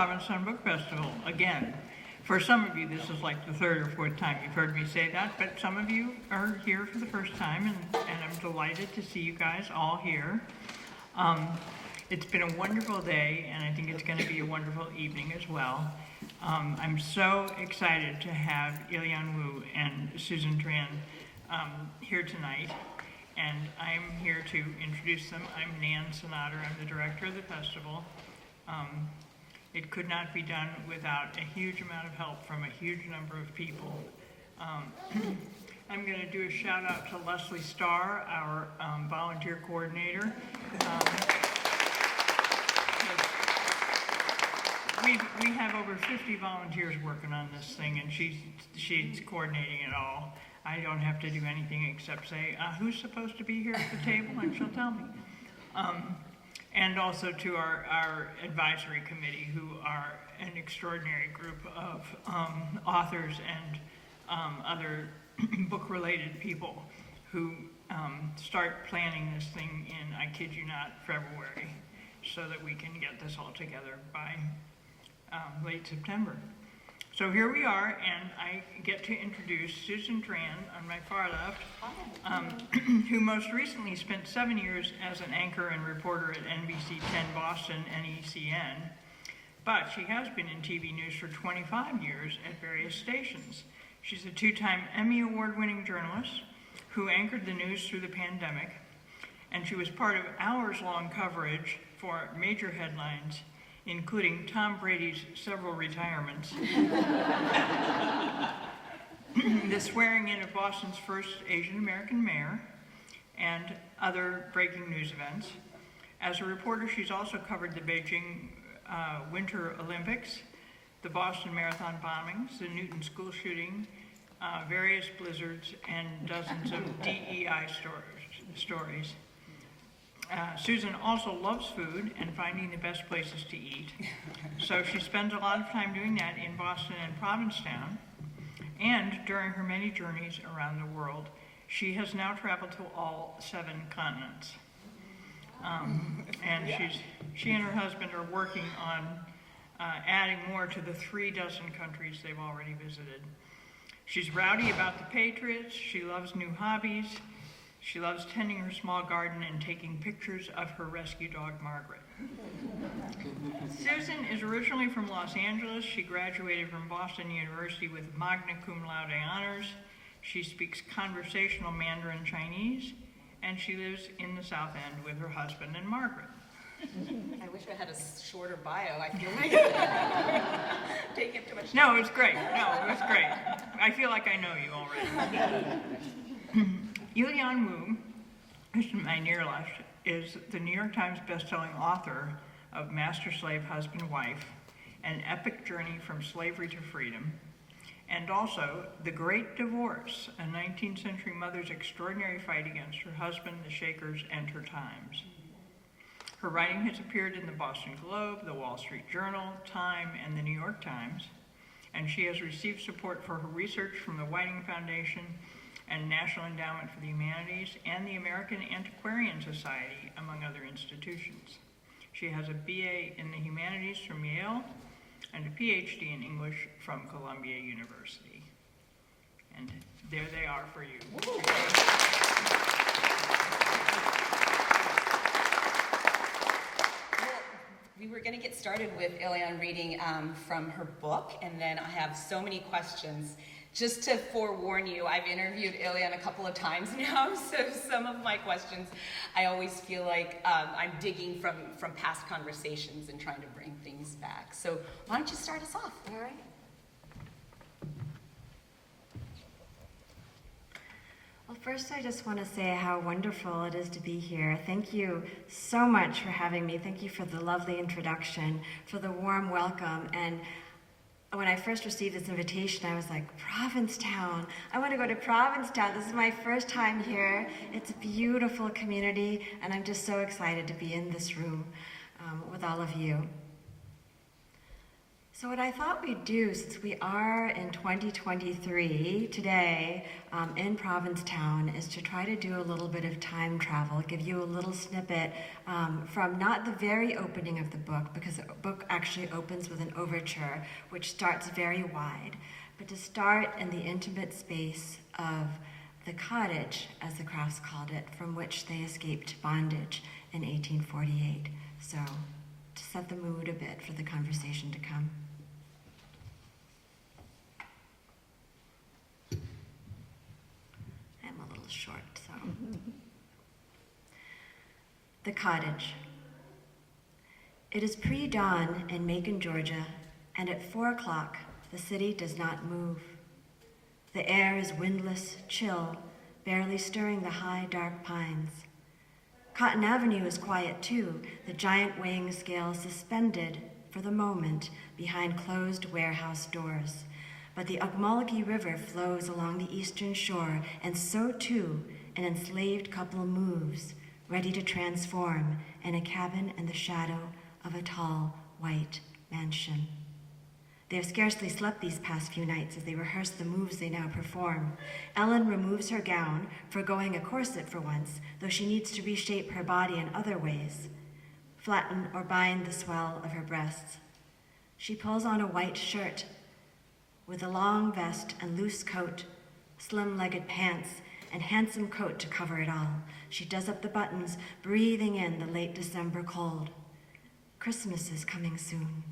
Provincetown Book Festival again. For some of you, this is like the third or fourth time you've heard me say that, but some of you are here for the first time, and I'm delighted to see you guys all here. It's been a wonderful day, and I think it's going to be a wonderful evening as well. I'm so excited to have Ilyon Wu and Susan Tran here tonight, and I'm here to introduce them. I'm Nan Sonater. I'm the director of the festival. It could not be done without a huge amount of help from a huge number of people. I'm going to do a shout out to Leslie Starr, our volunteer coordinator. We have over 50 volunteers working on this thing, and she's coordinating it all. I don't have to do anything except say, who's supposed to be here at the table, and she'll tell me. And also to our advisory committee, who are an extraordinary group of authors and other book-related people who start planning this thing in, I kid you not, February, so that we can get this all together by late September. So here we are, and I get to introduce Susan Tran on my far left, who most recently spent 7 years as an anchor and reporter at NBC 10 Boston NECN, but she has been in TV news for 25 years at various stations. She's a two-time Emmy award-winning journalist who anchored the news through the pandemic, and she was part of hours-long coverage for major headlines, including Tom Brady's several retirements, the swearing in of Boston's first Asian American mayor, and other breaking news events. As a reporter, she's also covered the Beijing Winter Olympics, the Boston Marathon bombings, the Newton school shooting, various blizzards, and dozens of DEI stories. Susan also loves food and finding the best places to eat. So she spends a lot of time doing that in Boston and Provincetown. And during her many journeys around the world, she has now traveled to all 7 continents. And she and her husband are working on adding more to the 36 countries they've already visited. She's rowdy about the Patriots. She loves new hobbies. She loves tending her small garden and taking pictures of her rescue dog, Margaret. Susan is originally from Los Angeles. She graduated from Boston University with magna cum laude honors. She speaks conversational Mandarin Chinese, and she lives in the South End with her husband and Margaret. I wish I had a shorter bio. I feel like taking up too much time. No, it was great. I feel like I know you already. Ilyon Wu, who's to my near left, is the New York Times bestselling author of Master-Slave Husband-Wife, An Epic Journey from Slavery to Freedom, and also The Great Divorce, a 19th century mother's extraordinary fight against her husband, the Shakers, and her times. Her writing has appeared in the Boston Globe, the Wall Street Journal, Time, and the New York Times, and she has received support for her research from the Whiting Foundation and National Endowment for the Humanities and the American Antiquarian Society, among other institutions. She has a BA in the Humanities from Yale and a PhD in English from Columbia University. And there they are for you. We were going to get started with Ilyon reading from her book, and then I have so many questions. Just to forewarn you, I've interviewed Ilyon a couple of times now, so some of my questions, I always feel like I'm digging from past conversations and trying to bring things back. So why don't you start us off? All right. Well, first I just want to say how wonderful it is to be here. Thank you so much for having me. Thank you for the lovely introduction, for the warm welcome. And when I first received this invitation, I was like, Provincetown. I want to go to Provincetown. This is my first time here. It's a beautiful community, and I'm just so excited to be in this room with all of you. So what I thought we'd do, since we are in 2023 today in Provincetown, is to try to do a little bit of time travel, give you a little snippet from not the very opening of the book, because the book actually opens with an overture, which starts very wide, but to start in the intimate space of the cottage, as the Crafts called it, from which they escaped bondage in 1848. So to set the mood a bit for the conversation to come. I'm a little short, so. The cottage. It is pre-dawn in Macon, Georgia, and at 4 o'clock, the city does not move. The air is windless, chill, barely stirring the high, dark pines. Cotton Avenue is quiet too, the giant weighing scale suspended for the moment behind closed warehouse doors. But the Okmulgee River flows along the eastern shore, and so too an enslaved couple moves, ready to transform in a cabin in the shadow of a tall, white mansion. They have scarcely slept these past few nights as they rehearse the moves they now perform. Ellen removes her gown, forgoing a corset for once, though she needs to reshape her body in other ways, flatten or bind the swell of her breasts. She pulls on a white shirt with a long vest and loose coat, slim-legged pants, and handsome coat to cover it all. She does up the buttons, breathing in the late December cold. Christmas is coming soon.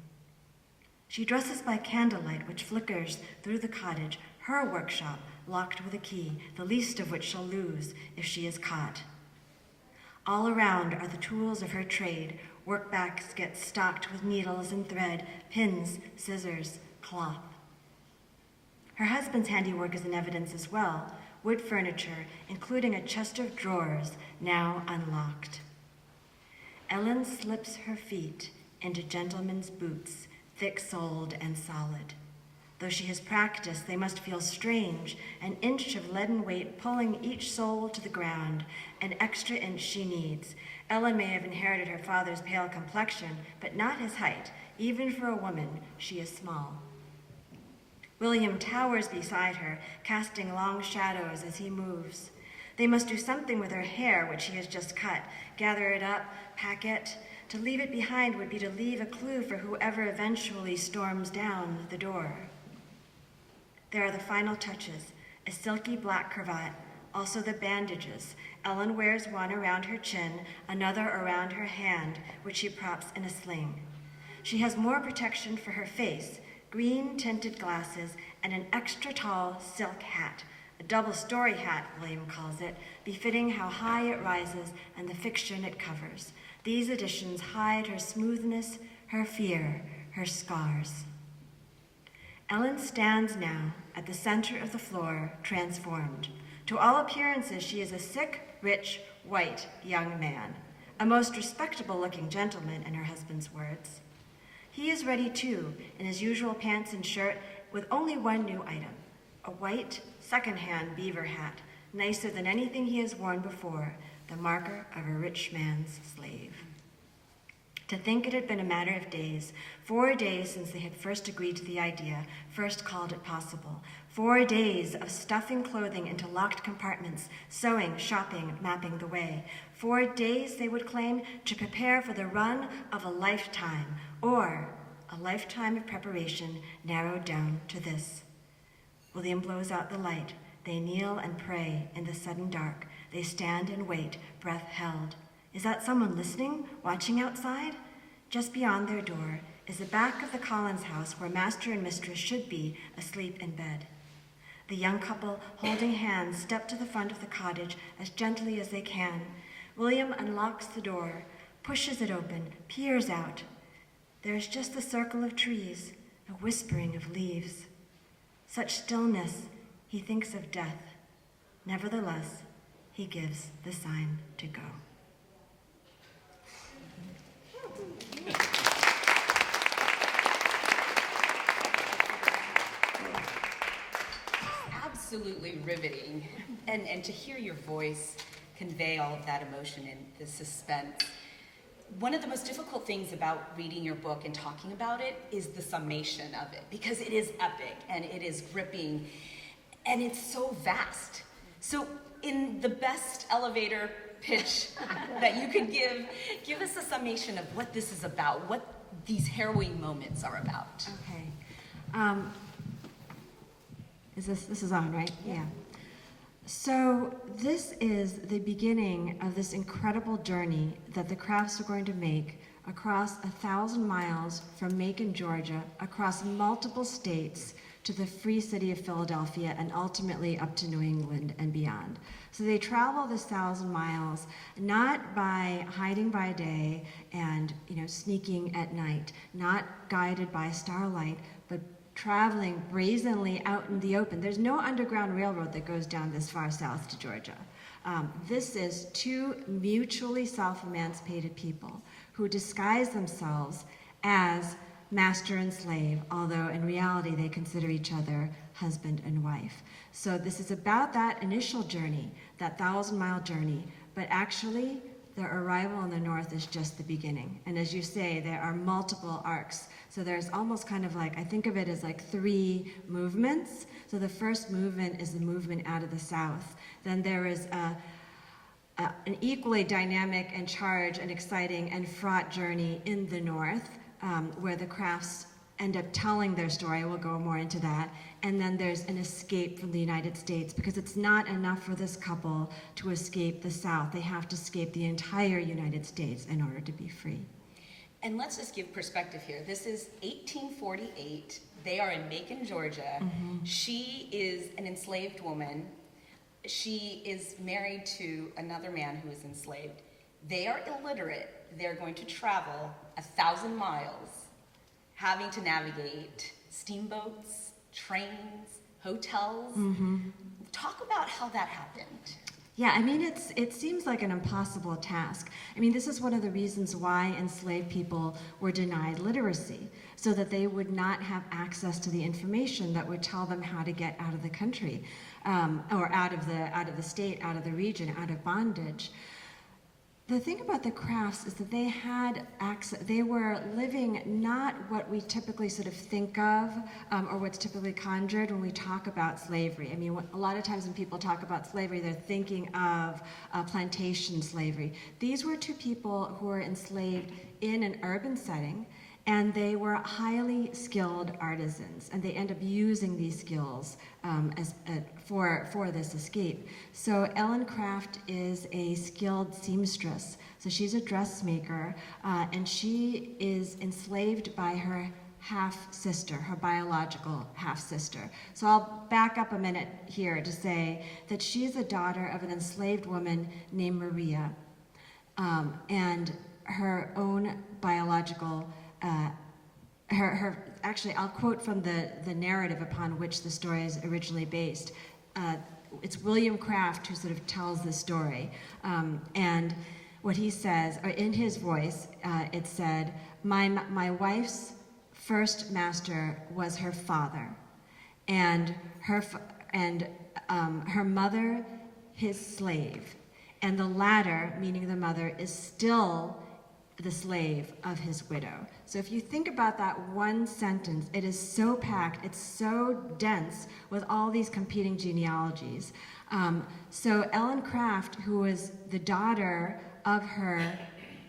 She dresses by candlelight, which flickers through the cottage, her workshop, locked with a key, the least of which she'll lose if she is caught. All around are the tools of her trade, work baskets stocked with needles and thread, pins, scissors, cloth. Her husband's handiwork is in evidence as well, wood furniture, including a chest of drawers, now unlocked. Ellen slips her feet into gentlemen's boots, thick-soled and solid. Though she has practiced, they must feel strange, an inch of leaden weight pulling each sole to the ground, an extra inch she needs. Ellen may have inherited her father's pale complexion, but not his height. Even for a woman, she is small. William towers beside her, casting long shadows as he moves. They must do something with her hair, which he has just cut, gather it up, pack it. To leave it behind would be to leave a clue for whoever eventually storms down the door. There are the final touches, a silky black cravat, also the bandages. Ellen wears one around her chin, another around her hand, which she props in a sling. She has more protection for her face, green tinted glasses, and an extra tall silk hat, a double-story hat, William calls it, befitting how high it rises and the fiction it covers. These additions hide her smoothness, her fear, her scars. Ellen stands now at the center of the floor, transformed. To all appearances, she is a sick, rich, white young man, a most respectable-looking gentleman, in her husband's words. He is ready, too, in his usual pants and shirt, with only one new item, a white, second-hand beaver hat, nicer than anything he has worn before, the marker of a rich man's slave. To think it had been a matter of days, 4 days since they had first agreed to the idea, first called it possible. 4 days of stuffing clothing into locked compartments, sewing, shopping, mapping the way. 4 days, they would claim, to prepare for the run of a lifetime, or a lifetime of preparation narrowed down to this. William blows out the light. They kneel and pray in the sudden dark. They stand and wait, breath held. Is that someone listening, watching outside? Just beyond their door is the back of the Collins house where master and mistress should be, asleep in bed. The young couple, holding hands, step to the front of the cottage as gently as they can. William unlocks the door, pushes it open, peers out. There is just the circle of trees, a whispering of leaves. Such stillness, he thinks of death. Nevertheless, he gives the sign to go. Absolutely riveting. And to hear your voice convey all of that emotion and the suspense. one of the most difficult things about reading your book and talking about it is the summation of it, because it is epic and it is gripping and it's so vast. So in the best elevator pitch that you could give us a summation of what this is about, what these harrowing moments are about. Okay. This is on, right? Yeah. So this is the beginning of this incredible journey that the Crafts are going to make across 1,000 miles from Macon, Georgia, across multiple states to the free city of Philadelphia, and ultimately up to New England and beyond. So they travel this 1,000 miles not by hiding by day and sneaking at night, not guided by starlight, but traveling brazenly out in the open. There's no underground railroad that goes down this far south to Georgia. This is two mutually self-emancipated people who disguise themselves as master and slave, although in reality they consider each other husband and wife. So this is about that initial journey, that 1,000-mile journey, but actually their arrival in the north is just the beginning. And as you say, there are multiple arcs. So there's almost kind of like, I think of it as like 3 movements. So the first movement is the movement out of the south. Then there is an equally dynamic and charged and exciting and fraught journey in the north, where the Crafts end up telling their story. We'll go more into that. And then there's an escape from the United States, because it's not enough for this couple to escape the South. They have to escape the entire United States in order to be free. And let's just give perspective here. This is 1848. They are in Macon, Georgia. Mm-hmm. She is an enslaved woman. She is married to another man who is enslaved. They are illiterate. They're going to travel 1,000 miles, having to navigate steamboats, trains, hotels. Mm-hmm. Talk about how that happened. Yeah, I mean, it seems like an impossible task. I mean, this is one of the reasons why enslaved people were denied literacy, so that they would not have access to the information that would tell them how to get out of the country, or out of the state, out of the region, out of bondage. The thing about the Crafts is that they had access. They were living not what we typically sort of think of, or what's typically conjured when we talk about slavery. I mean, a lot of times when people talk about slavery, they're thinking of plantation slavery. These were 2 people who were enslaved in an urban setting, and they were highly skilled artisans, and they end up using these skills for this escape. So Ellen Craft is a skilled seamstress. So she's a dressmaker, and she is enslaved by her half-sister, her biological half-sister. So I'll back up a minute here to say that she's a daughter of an enslaved woman named Maria, and her own biological actually, I'll quote from the narrative upon which the story is originally based. It's William Craft who sort of tells the story. And what he says, or in his voice, it said, my wife's first master was her father, and her mother his slave, and the latter, meaning the mother, is still the slave of his widow. So if you think about that one sentence, it is so packed, it's so dense with all these competing genealogies. So Ellen Craft, who was the daughter of her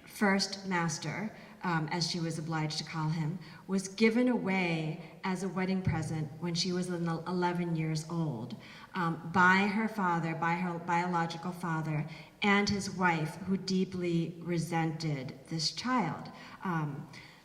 first master, as she was obliged to call him, was given away as a wedding present when she was 11 years old, by her father, by her biological father, and his wife, who deeply resented this child.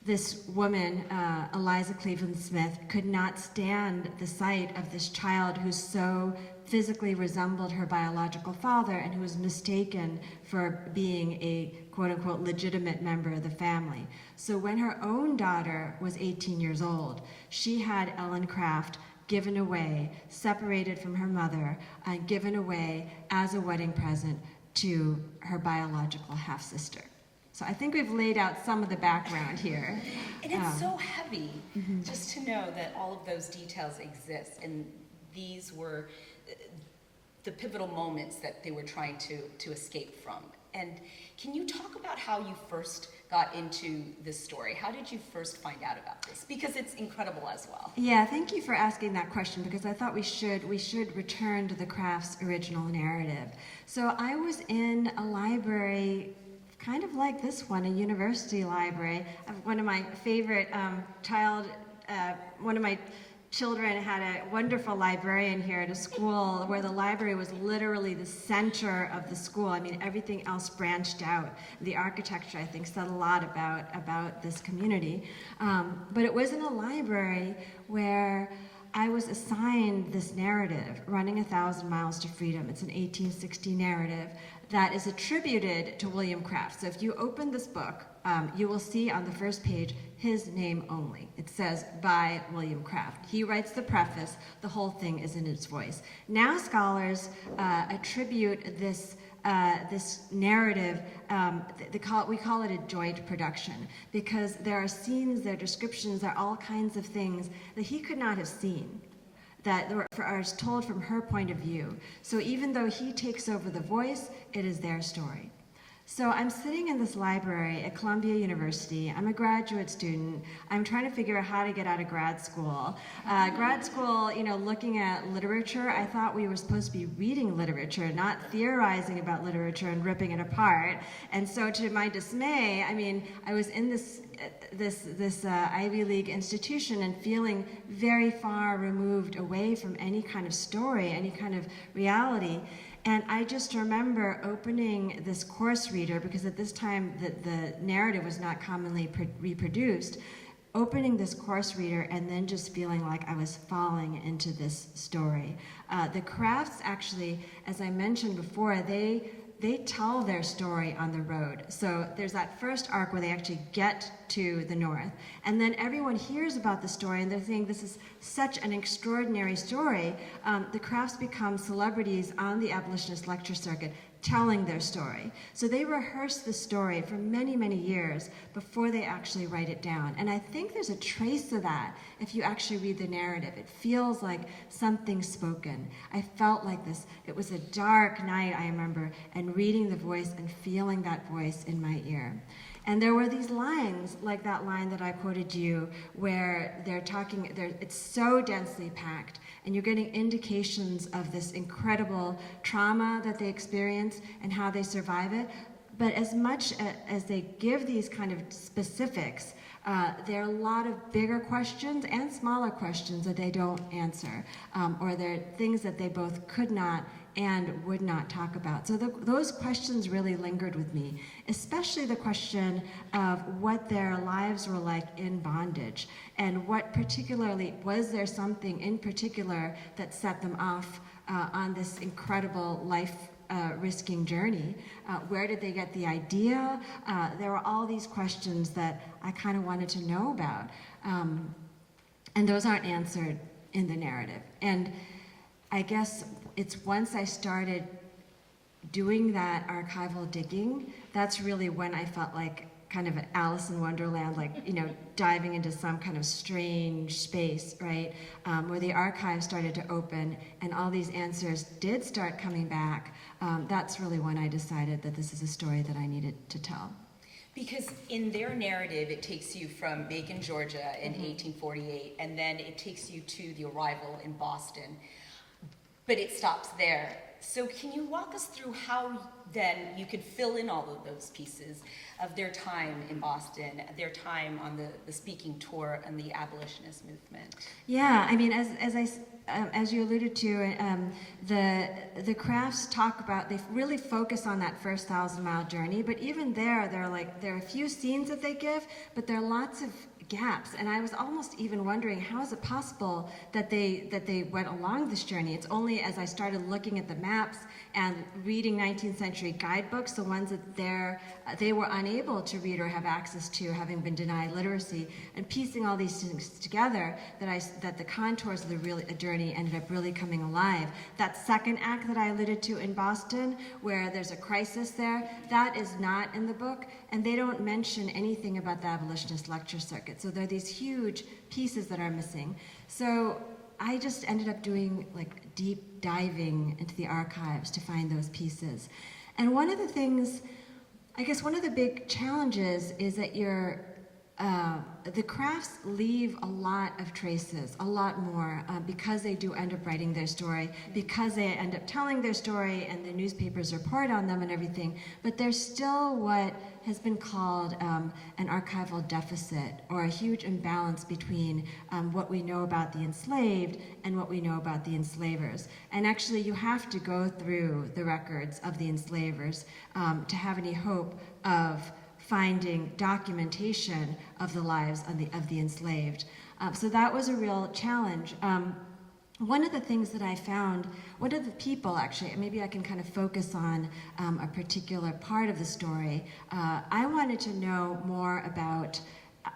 This woman, Eliza Cleveland Smith, could not stand the sight of this child who so physically resembled her biological father and who was mistaken for being a quote-unquote legitimate member of the family. So when her own daughter was 18 years old, she had Ellen Craft given away, separated from her mother, given away as a wedding present to her biological half-sister. So I think we've laid out some of the background here. And it's so heavy just to know that all of those details exist, and these were the pivotal moments that they were trying to escape from. And can you talk about how you first got into this story? How did you first find out about this? Because it's incredible as well. Yeah, thank you for asking that question, because I thought we should return to the Craft's original narrative. So I was in a library kind of like this one, a university library. One of my favorite one of my children had a wonderful librarian here at a school where the library was literally the center of the school. I mean, everything else branched out. The architecture, I think, said a lot about this community. But it was in a library where I was assigned this narrative, Running 1,000 Miles to Freedom. It's an 1860 narrative that is attributed to William Craft. So if you open this book, you will see on the first page his name only. It says, by William Craft. He writes the preface. The whole thing is in his voice. Now scholars attribute this narrative, we call it a joint production, because there are scenes, there are descriptions, there are all kinds of things that he could not have seen, that are told from her point of view. So even though he takes over the voice, it is their story. So I'm sitting in this library at Columbia University. I'm a graduate student. I'm trying to figure out how to get out of grad school. Looking at literature, I thought we were supposed to be reading literature, not theorizing about literature and ripping it apart. And so to my dismay, I was in this Ivy League institution and feeling very far removed away from any kind of story, any kind of reality. And I just remember opening this course reader, because at this time the narrative was not commonly reproduced, opening this course reader and then just feeling like I was falling into this story. The Crafts actually, as I mentioned before, they tell their story on the road. So there's that first arc where they actually get to the north. And then everyone hears about the story and they're saying this is such an extraordinary story. The Crafts become celebrities on the abolitionist lecture circuit telling their story. So they rehearse the story for many, many years before they actually write it down. And I think there's a trace of that if you actually read the narrative. It feels like something spoken. I felt like this. It was a dark night, I remember, and reading the voice and feeling that voice in my ear. And there were these lines, like that line that I quoted you, where it's so densely packed, and you're getting indications of this incredible trauma that they experience and how they survive it. But as much as they give these kind of specifics, there are a lot of bigger questions and smaller questions that they don't answer, or there are things that they both could not and would not talk about. So those questions really lingered with me, especially the question of what their lives were like in bondage, and what particularly, was there something in particular that set them off on this incredible life-risking journey? Where did they get the idea? There were all these questions that I kind of wanted to know about, and those aren't answered in the narrative. And I guess it's once I started doing that archival digging, that's really when I felt like kind of an Alice in Wonderland, like, diving into some kind of strange space, right? Where the archive started to open and all these answers did start coming back. That's really when I decided that this is a story that I needed to tell. Because in their narrative, it takes you from Macon, Georgia in 1848, and then it takes you to the arrival in Boston. But it stops there. So can you walk us through how then you could fill in all of those pieces of their time in Boston, their time on the speaking tour and the abolitionist movement? Yeah, as you alluded to, the Crafts talk about, they really focus on that first 1,000-mile journey, but even there are a few scenes that they give, but there are lots of gaps, and I was almost even wondering, how is it possible that they went along this journey? It's only as I started looking at the maps and reading 19th century guidebooks, the ones that they were unable to read or have access to, having been denied literacy, and piecing all these things together, that the contours of the journey ended up really coming alive. That second act that I alluded to in Boston, where there's a crisis there, that is not in the book, and they don't mention anything about the abolitionist lecture circuit. So there are these huge pieces that are missing. So I just ended up doing deep diving into the archives to find those pieces. And one of the things, I guess one of the big challenges is that the crafts leave a lot of traces, a lot more, because they do end up writing their story, because they end up telling their story and the newspapers report on them and everything, but there's still what has been called an archival deficit, or a huge imbalance between what we know about the enslaved and what we know about the enslavers. And actually you have to go through the records of the enslavers to have any hope of finding documentation of the lives of the enslaved. So that was a real challenge. One of the things that I found, one of the people actually, maybe I can kind of focus on a particular part of the story. I wanted to know more about,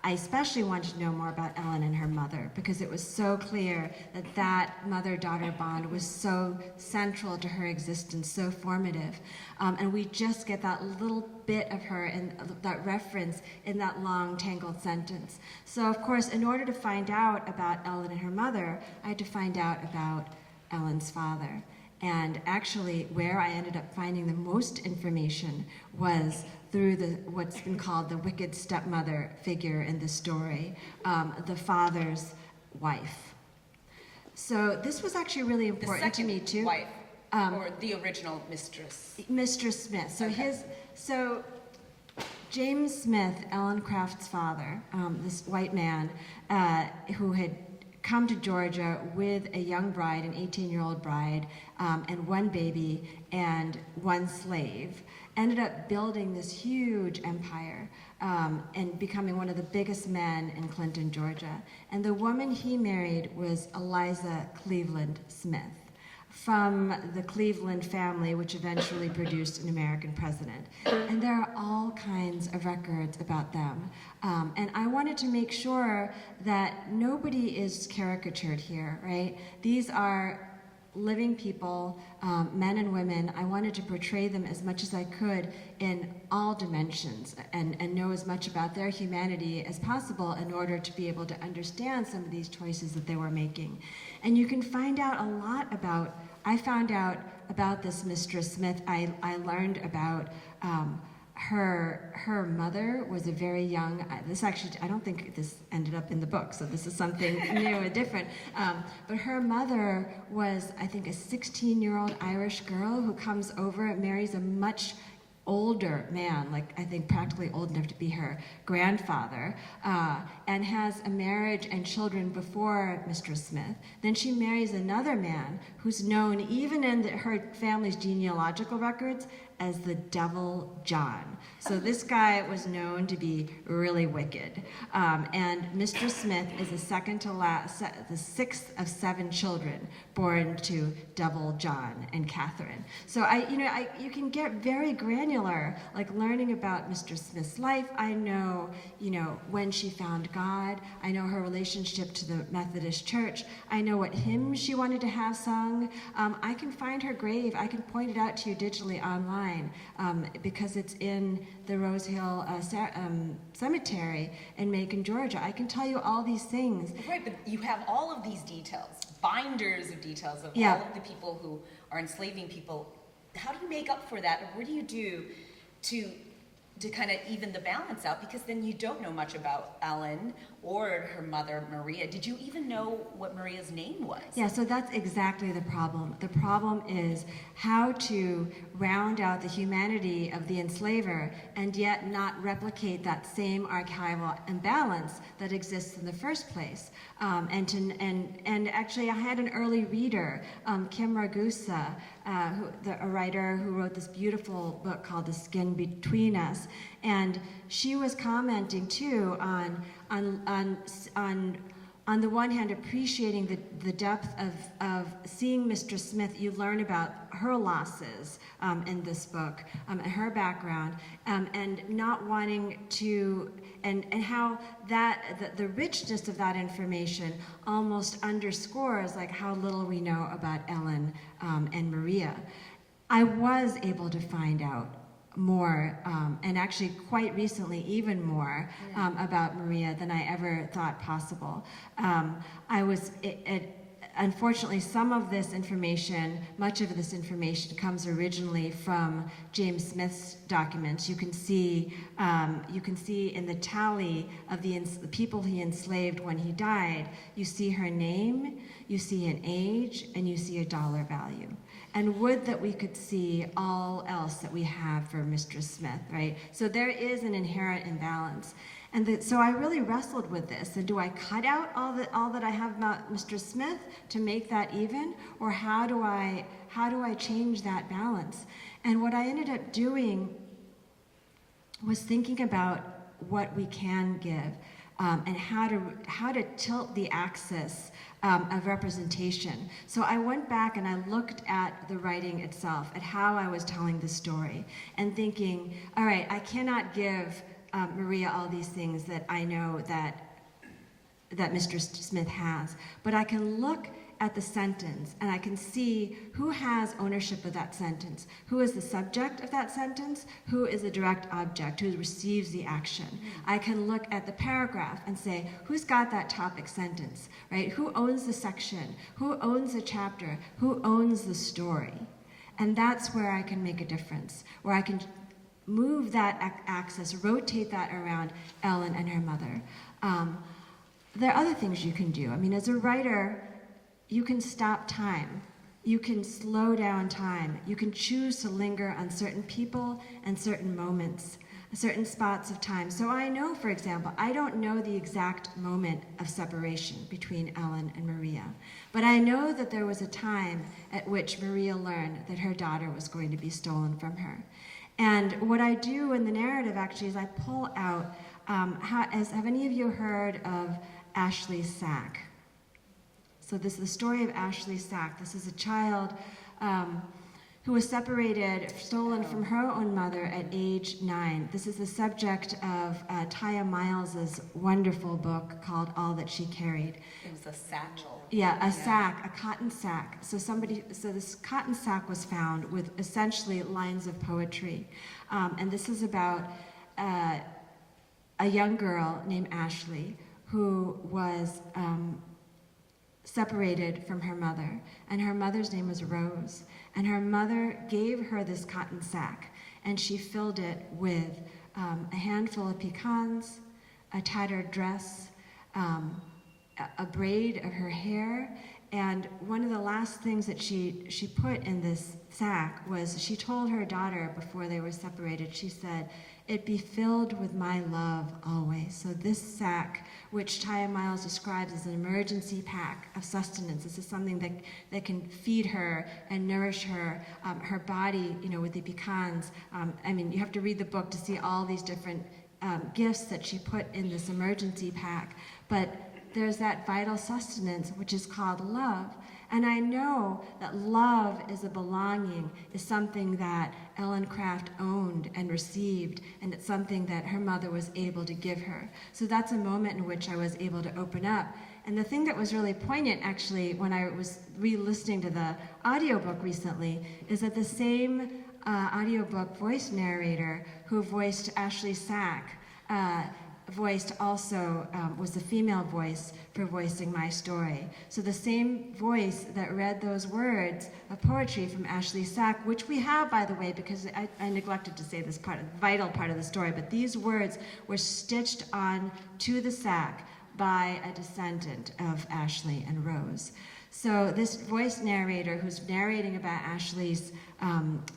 I especially wanted to know more about Ellen and her mother, because it was so clear that that mother-daughter bond was so central to her existence, so formative. And we just get that little bit of her and that reference in that long, tangled sentence. So, of course, in order to find out about Ellen and her mother, I had to find out about Ellen's father. And actually, where I ended up finding the most information was through what's been called the wicked stepmother figure in the story, the father's wife. So this was actually really important to me too. Wife, or the original mistress. Mistress Smith. So Okay. so James Smith, Ellen Craft's father, this white man who had come to Georgia with a young bride, an 18-year-old bride, and one baby and one slave, ended up building this huge empire and becoming one of the biggest men in Clinton, Georgia. And the woman he married was Eliza Cleveland Smith, from the Cleveland family, which eventually produced an American president. And there are all kinds of records about them. And I wanted to make sure that nobody is caricatured here, right? These are living people, men and women. I wanted to portray them as much as I could in all dimensions and know as much about their humanity as possible in order to be able to understand some of these choices that they were making. And you can find out a lot about, I found out about this Mistress Smith. I learned about her mother was a very young, this actually, I don't think this ended up in the book, so this is something new and different, but her mother was, I think, a 16-year-old Irish girl who comes over, marries a much older man, like I think practically old enough to be her grandfather, and has a marriage and children before Mistress Smith. Then she marries another man who's known, even in her family's genealogical records, as the Devil John. So this guy was known to be really wicked. And Mistress Smith is the second to last, the sixth of 7 children born to Devil John and Catherine. So you can get very granular, like learning about Mistress Smith's life. I know, when she found God. I know her relationship to the Methodist Church. I know what hymns she wanted to have sung. I can find her grave. I can point it out to you digitally online. Because it's in the Rose Hill Cemetery in Macon, Georgia. I can tell you all these things. Right, but you have all of these details, binders of details of Yeah. all of the people who are enslaving people. How do you make up for that? What do you do to kind of even the balance out? Because then you don't know much about Ellen or her mother, Maria. Did you even know what Maria's name was? Yeah, so that's exactly the problem. The problem is how to round out the humanity of the enslaver and yet not replicate that same archival imbalance that exists in the first place. And actually, I had an early reader, Kim Ragusa, a writer who wrote this beautiful book called The Skin Between Us, and she was commenting too on the one hand, appreciating the depth of seeing Mistress Smith. You learn about her losses in this book, and her background, and not wanting to, and how the richness of that information almost underscores like how little we know about Ellen and Maria. I was able to find out more, and actually quite recently even more, about Maria than I ever thought possible. unfortunately, some of this information, much of this information, comes originally from James Smith's documents. You can see in the tally of the people he enslaved when he died. You see her name, you see an age, and you see a dollar value. And would that we could see all else that we have for Mistress Smith, right? So there is an inherent imbalance. And so I really wrestled with this. And do I cut out all that I have about Mistress Smith to make that even? Or how do I change that balance? And what I ended up doing was thinking about what we can give, and how to tilt the axis of representation. So I went back and I looked at the writing itself, at how I was telling the story, and thinking, all right, I cannot give Maria all these things that I know that Mistress Smith has, but I can look at the sentence and I can see who has ownership of that sentence, who is the subject of that sentence, who is the direct object, who receives the action. I can look at the paragraph and say, who's got that topic sentence, right? Who owns the section? Who owns the chapter? Who owns the story? And that's where I can make a difference, where I can move that axis, rotate that around Ellen and her mother. There are other things you can do. I mean, as a writer, you can stop time. You can slow down time. You can choose to linger on certain people and certain moments, certain spots of time. So I know, for example, I don't know the exact moment of separation between Ellen and Maria, but I know that there was a time at which Maria learned that her daughter was going to be stolen from her. And what I do in the narrative, actually, is I pull out, have any of you heard of Ashley Sack? So this is the story of Ashley Sack. This is a child who was separated, stolen from her own mother at age 9. This is the subject of Taya Miles's wonderful book called All That She Carried. It was a satchel. Yeah, a sack, a cotton sack. So this cotton sack was found with essentially lines of poetry. And this is about a young girl named Ashley who was separated from her mother, and her mother's name was Rose, and her mother gave her this cotton sack, and she filled it with a handful of pecans, a tattered dress, a braid of her hair, and one of the last things that she put in this sack was, she told her daughter before they were separated, she said, "It be filled with my love always." So this sack, which Taya Miles describes as an emergency pack of sustenance, this is something that can feed her and nourish her, her body, with the pecans. I mean, you have to read the book to see all these different gifts that she put in this emergency pack. But there's that vital sustenance, which is called love. And I know that love is a belonging, is something that Ellen Craft owned and received, and it's something that her mother was able to give her. So that's a moment in which I was able to open up. And the thing that was really poignant, actually, when I was re-listening to the audiobook recently, is that the same audiobook voice narrator who voiced Ashley Sack voiced also, was the female voice for voicing my story. So the same voice that read those words of poetry from Ashley Sack, which we have, by the way, because I neglected to say this part, vital part of the story, but these words were stitched on to the sack by a descendant of Ashley and Rose. So this voice narrator who's narrating about Ashley's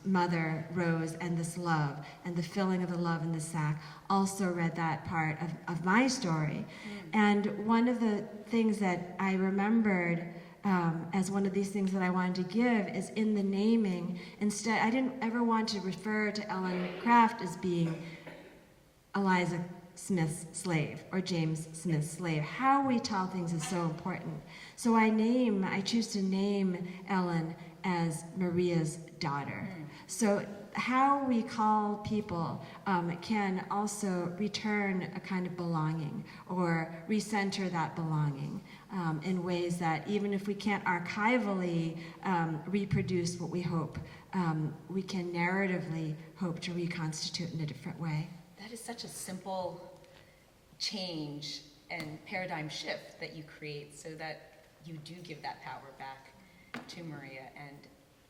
mother, Rose, and this love, and the filling of the love in the sack, also read that part of my story. And one of the things that I remembered as one of these things that I wanted to give is in the naming. Instead, I didn't ever want to refer to Ellen Craft as being Eliza Smith's slave or James Smith's slave. How we tell things is so important. So I choose to name Ellen as Maria's daughter. So how we call people can also return a kind of belonging or recenter that belonging in ways that even if we can't archivally reproduce what we hope, we can narratively hope to reconstitute in a different way. That is such a simple change and paradigm shift that you create so that you do give that power back to Maria and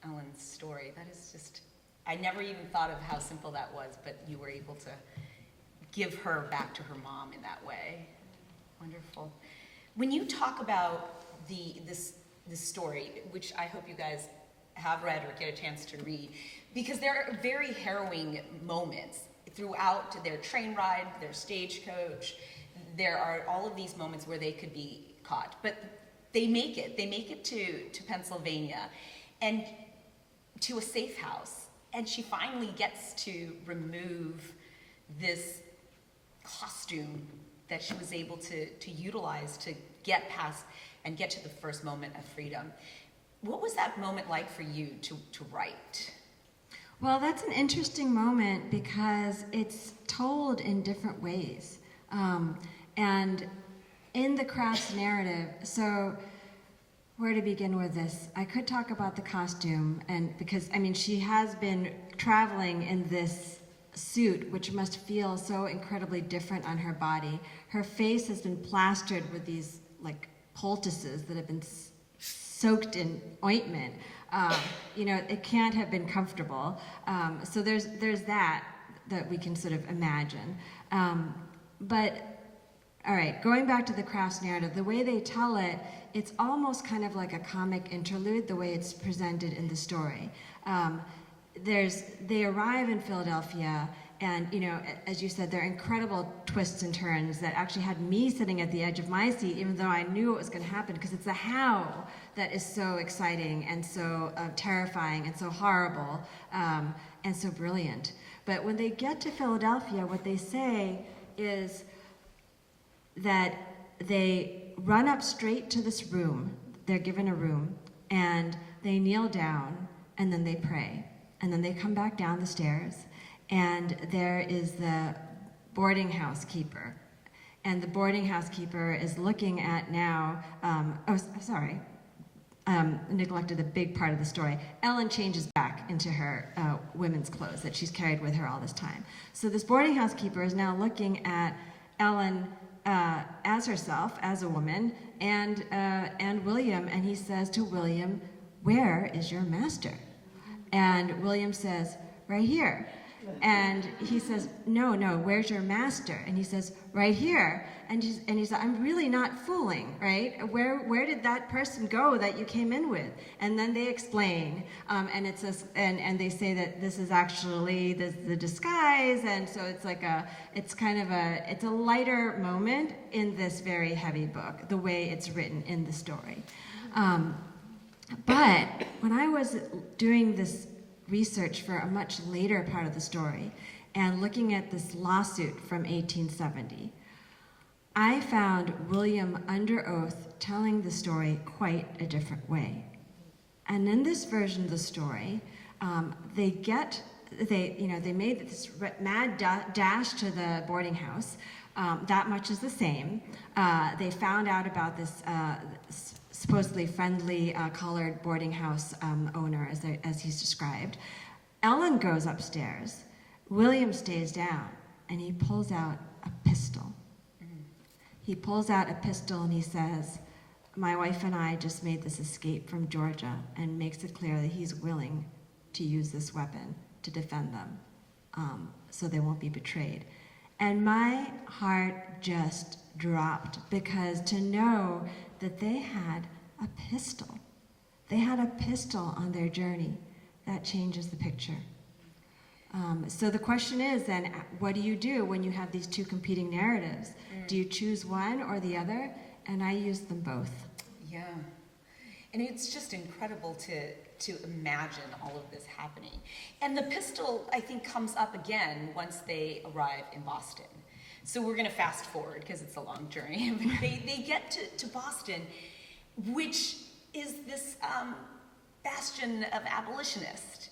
Ellen's story. That is just, I never even thought of how simple that was, but you were able to give her back to her mom in that way. Wonderful. When you talk about this story, which I hope you guys have read or get a chance to read, because there are very harrowing moments throughout their train ride, their stagecoach. There are all of these moments where they could be caught, but they make it to Pennsylvania and to a safe house, and she finally gets to remove this costume that she was able to utilize to get past and get to the first moment of freedom. What was that moment like for you to write? Well, that's an interesting moment because it's told in different ways. And in the Crafts narrative, so where to begin with this? I could talk about the costume, and because, I mean, she has been traveling in this suit, which must feel so incredibly different on her body. Her face has been plastered with these, like, poultices that have been soaked in ointment. You know, it can't have been comfortable. So there's that we can sort of imagine. But, all right, going back to the Crafts narrative, the way they tell it, it's almost kind of like a comic interlude, the way it's presented in the story. They arrive in Philadelphia, and, you know, as you said, there are incredible twists and turns that actually had me sitting at the edge of my seat, even though I knew it was going to happen, because it's the how that is so exciting and so terrifying and so horrible and so brilliant. But when they get to Philadelphia, what they say is that they run up straight to this room. They're given a room, and they kneel down, and then they pray. And then they come back down the stairs, and there is the boarding house keeper. And the boarding house keeper is looking at now, neglected a big part of the story. Ellen changes back into her women's clothes that she's carried with her all this time. So this boarding house keeper is now looking at Ellen as herself, as a woman, and William, and he says to William, "Where is your master?" And William says, "Right here." And he says, no, where's your master? And he says, "Right here." And he said, "I'm really not fooling, right? Where did that person go that you came in with?" And then they explain, and it says, and they say that this is actually the disguise, and so it's like it's a lighter moment in this very heavy book, the way it's written in the story. But when I was doing this research for a much later part of the story and looking at this lawsuit from 1870, I found William under oath telling the story quite a different way. And in this version of the story, they made this mad dash to the boarding house. That much is the same. They found out about this supposedly friendly colored boarding house owner, as he's described. Ellen goes upstairs. William stays down, and he pulls out a pistol. He pulls out a pistol and he says, "My wife and I just made this escape from Georgia," and makes it clear that he's willing to use this weapon to defend them, so they won't be betrayed. And my heart just dropped, because to know that they had a pistol on their journey, that changes the picture. So the question is then, what do you do when you have these two competing narratives? Do you choose one or the other? And I used them both. Yeah. And it's just incredible to imagine all of this happening. And the pistol, I think, comes up again once they arrive in Boston. So we're going to fast forward because it's a long journey. They get to Boston, which is this bastion of abolitionists.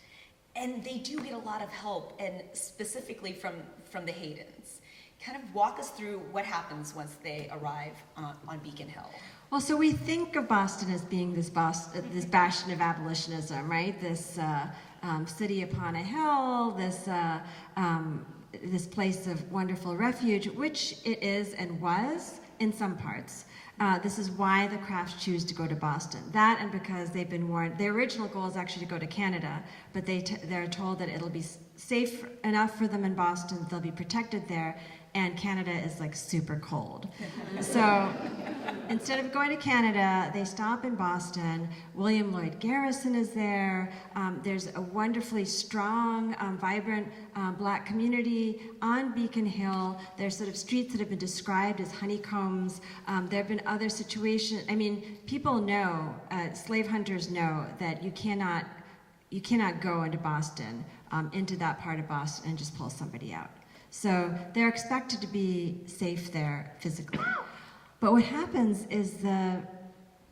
And they do get a lot of help, and specifically from the Haydens. Kind of walk us through what happens once they arrive on Beacon Hill. Well, so we think of Boston as being this bastion of abolitionism, right? This city upon a hill, this place of wonderful refuge, which it is and was in some parts. This is why the Crafts choose to go to Boston. That and because they've been warned. Their original goal is actually to go to Canada, but they're told that it'll be safe enough for them in Boston, they'll be protected there, and Canada is like super cold. So instead of going to Canada, they stop in Boston. William Lloyd Garrison is there. There's a wonderfully strong, vibrant black community on Beacon Hill. There's sort of streets that have been described as honeycombs. There have been other situations. I mean, people know, slave hunters know that you cannot go into Boston, into that part of Boston and just pull somebody out. So they're expected to be safe there physically. But what happens is the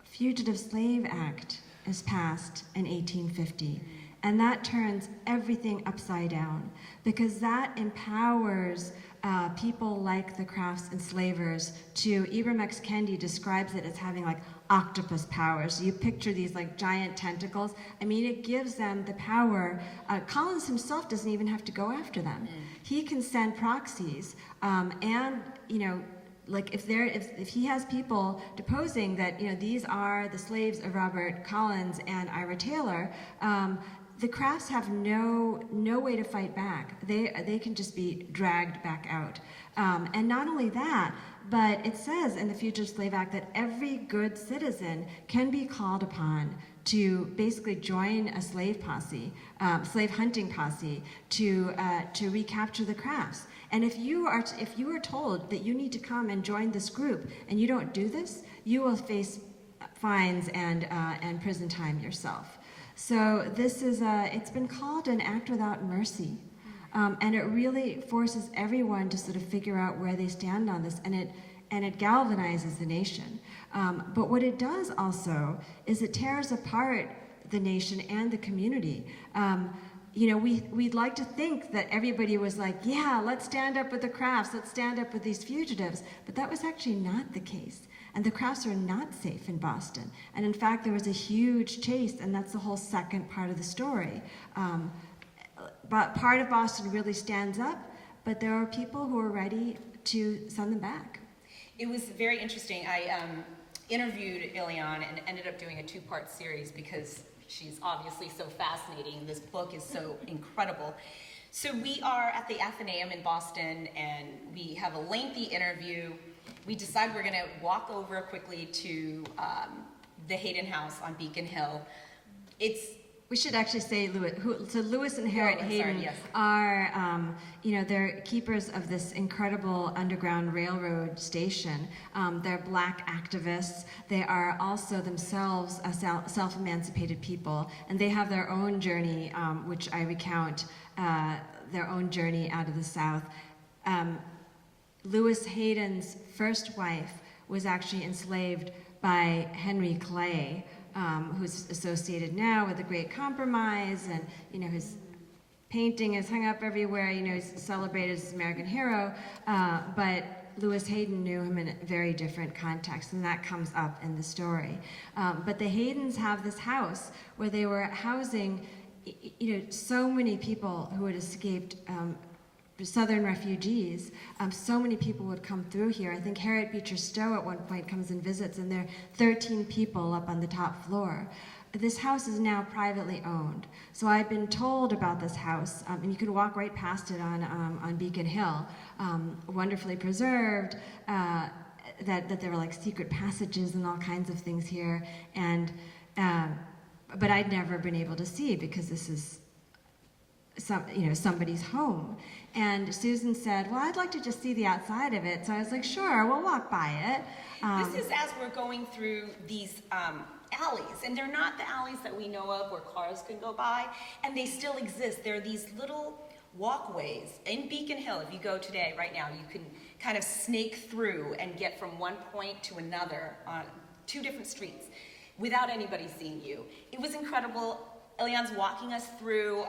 Fugitive Slave Act is passed in 1850, and that turns everything upside down because that empowers people like the Crafts enslavers to, Ibram X. Kendi describes it as having like octopus powers. So you picture these like giant tentacles. I mean, it gives them the power. Collins himself doesn't even have to go after them. He can send proxies, and like if he has people deposing that these are the slaves of Robert Collins and Ira Taylor, the Crafts have no way to fight back. They can just be dragged back out. And not only that, but it says in the Fugitive Slave Act that every good citizen can be called upon to basically join a slave posse, slave hunting posse, to recapture the Crafts. And if you are told that you need to come and join this group and you don't do this, you will face fines and prison time yourself. So this is it's been called an act without mercy. And it really forces everyone to sort of figure out where they stand on this, and it galvanizes the nation. But what it does also is it tears apart the nation and the community. We'd like to think that everybody was like, yeah, let's stand up with the Crafts, let's stand up with these fugitives, but that was actually not the case. And the Crafts are not safe in Boston. And in fact, there was a huge chase, and that's the whole second part of the story. But part of Boston really stands up, but there are people who are ready to send them back. It was very interesting. I interviewed Ilyon and ended up doing a 2-part series because she's obviously so fascinating. This book is so incredible. So we are at the Athenaeum in Boston, and we have a lengthy interview. We decide we're going to walk over quickly to the Hayden House on Beacon Hill. We should actually say Lewis and Harriet Hayden yes. are, they're keepers of this incredible underground railroad station. They're black activists. They are also themselves self-emancipated people, and they have their own journey, which I recount, their own journey out of the South. Lewis Hayden's first wife was actually enslaved by Henry Clay, who's associated now with the Great Compromise, and his painting is hung up everywhere. He's celebrated as an American hero, but Lewis Hayden knew him in a very different context, and that comes up in the story. But the Haydens have this house where they were housing, so many people who had escaped Southern refugees. So many people would come through here. I think Harriet Beecher Stowe at one point comes and visits, and there are 13 people up on the top floor. This house is now privately owned. So I've been told about this house, and you can walk right past it on Beacon Hill, wonderfully preserved, that there were like secret passages and all kinds of things here, and but I'd never been able to see because this is somebody's home. And Susan said, well, I'd like to just see the outside of it. So I was like, sure, we'll walk by it. This is as we're going through these alleys, and they're not the alleys that we know of where cars can go by, and they still exist. There are these little walkways in Beacon Hill. If you go today, right now, you can kind of snake through and get from one point to another on 2 different streets without anybody seeing you. It was incredible. Ilyon's walking us through.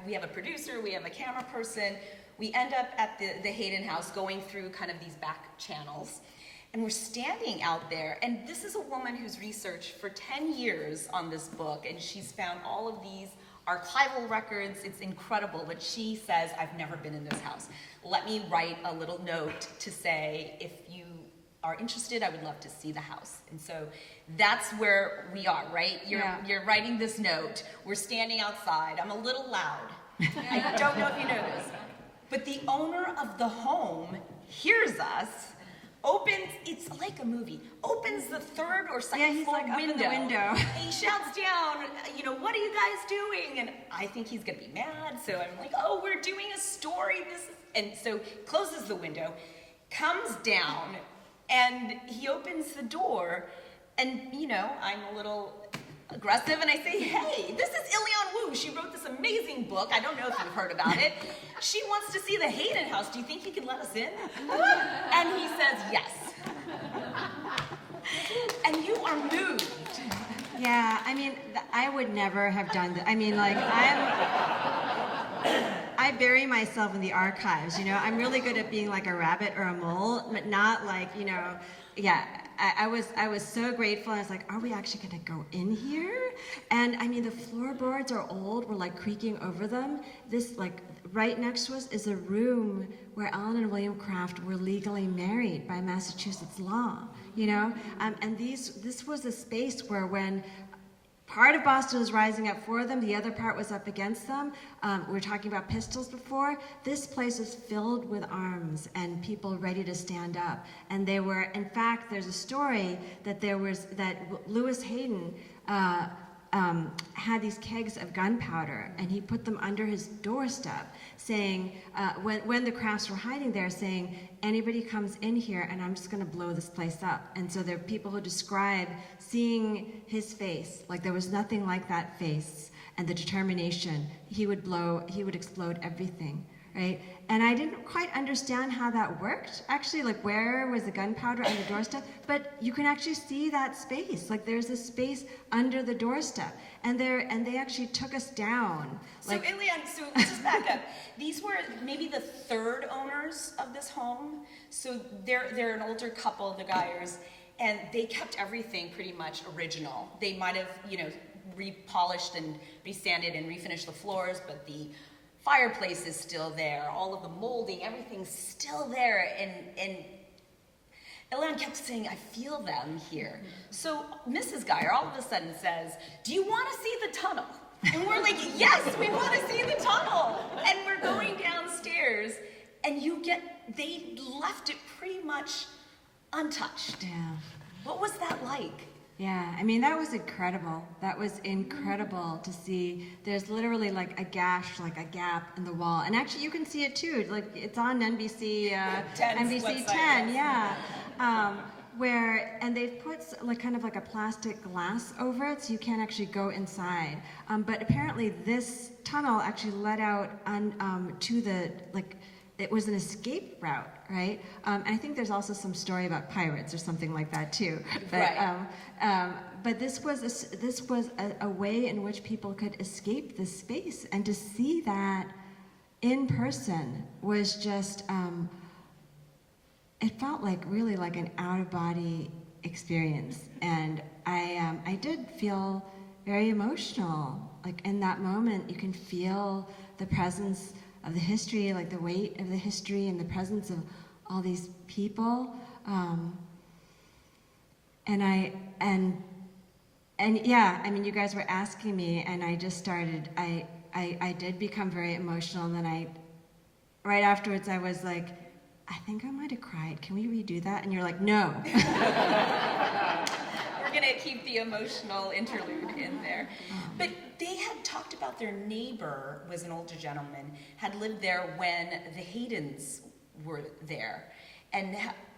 We have a producer, we have a camera person. We end up at the Hayden House going through kind of these back channels. And we're standing out there, and this is a woman who's researched for 10 years on this book, and she's found all of these archival records. It's incredible, but she says, I've never been in this house. Let me write a little note to say, if you are interested, I would love to see the house. And so that's where we are, right? You're writing this note. We're standing outside. I'm a little loud. I don't know if you know this. But the owner of the home hears us, opens, it's like a movie, opens the third or second floor up in the window. He shouts down, what are you guys doing? And I think he's gonna be mad. So I'm like, oh, we're doing a story. And so closes the window, comes down, and he opens the door, and I'm a little aggressive, and I say, hey, this is Ilyon Wu. She wrote this amazing book. I don't know if you've heard about it. She wants to see the Hayden house. Do you think you can let us in? And he says, yes. And you are moved. Yeah, I mean, I would never have done that. I mean, like, I bury myself in the archives, I'm really good at being like a rabbit or a mole, but not like, yeah. I was so grateful. I was like, are we actually gonna go in here? And I mean, the floorboards are old. We're like creaking over them. This, like, right next to us is a room where Ellen and William Craft were legally married by Massachusetts law, and this was a space where when part of Boston was rising up for them, the other part was up against them. We were talking about pistols before. This place was filled with arms and people ready to stand up. And they were, in fact, there's a story that Lewis Hayden had these kegs of gunpowder, and he put them under his doorstep, saying, when the Crafts were hiding there, saying, anybody comes in here and I'm just gonna blow this place up. And so there are people who describe seeing his face, like there was nothing like that face, and the determination. He would explode everything, right? And I didn't quite understand how that worked, actually, like where was the gunpowder on the doorstep, but you can actually see that space, like there's a space under the doorstep, and they actually took us down. So Ilyon, so let's just back up. These were maybe the third owners of this home, so they're an older couple, the Geyers, and they kept everything pretty much original. They might have, repolished and resanded and refinished the floors, but the fireplace is still there, all of the molding, everything's still there, and Ilyon kept saying, I feel them here. So Mrs. Geyer all of a sudden says, do you want to see the tunnel? And we're like, yes, we want to see the tunnel. And we're going downstairs, and they left it pretty much untouched. Yeah. What was that like? Yeah, I mean, that was incredible. That was incredible to see. There's literally like a gash, like a gap in the wall. And actually, you can see it too. Like, it's on NBC 10, yeah. And they've put like kind of like a plastic glass over it, so you can't actually go inside. But apparently, this tunnel actually led out to the, like, it was an escape route, right? And I think there's also some story about pirates or something like that too. But, right. But this was a way in which people could escape this space, and to see that in person was just, it felt like really like an out-of-body experience. And I did feel very emotional. Like in that moment, you can feel the presence of the history, like the weight of the history and the presence of all these people. And yeah, I mean, you guys were asking me, and I just started, I did become very emotional, and then right afterwards I was like, I think I might have cried. Can we redo that? And you're like, no. We're gonna keep the emotional interlude in there. But they had talked about their neighbor was an older gentleman, had lived there when the Haydens were there.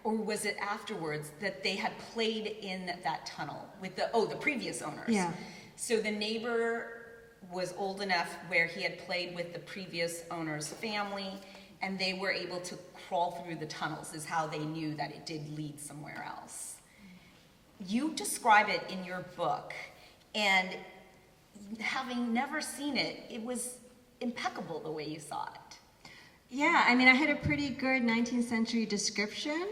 Or was it afterwards that they had played in that tunnel with the previous owners? Yeah. So the neighbor was old enough where he had played with the previous owner's family, and they were able to crawl through the tunnels, is how they knew that it did lead somewhere else. You describe it in your book, and having never seen it, it was impeccable the way you saw it. Yeah, I mean, I had a pretty good 19th century description,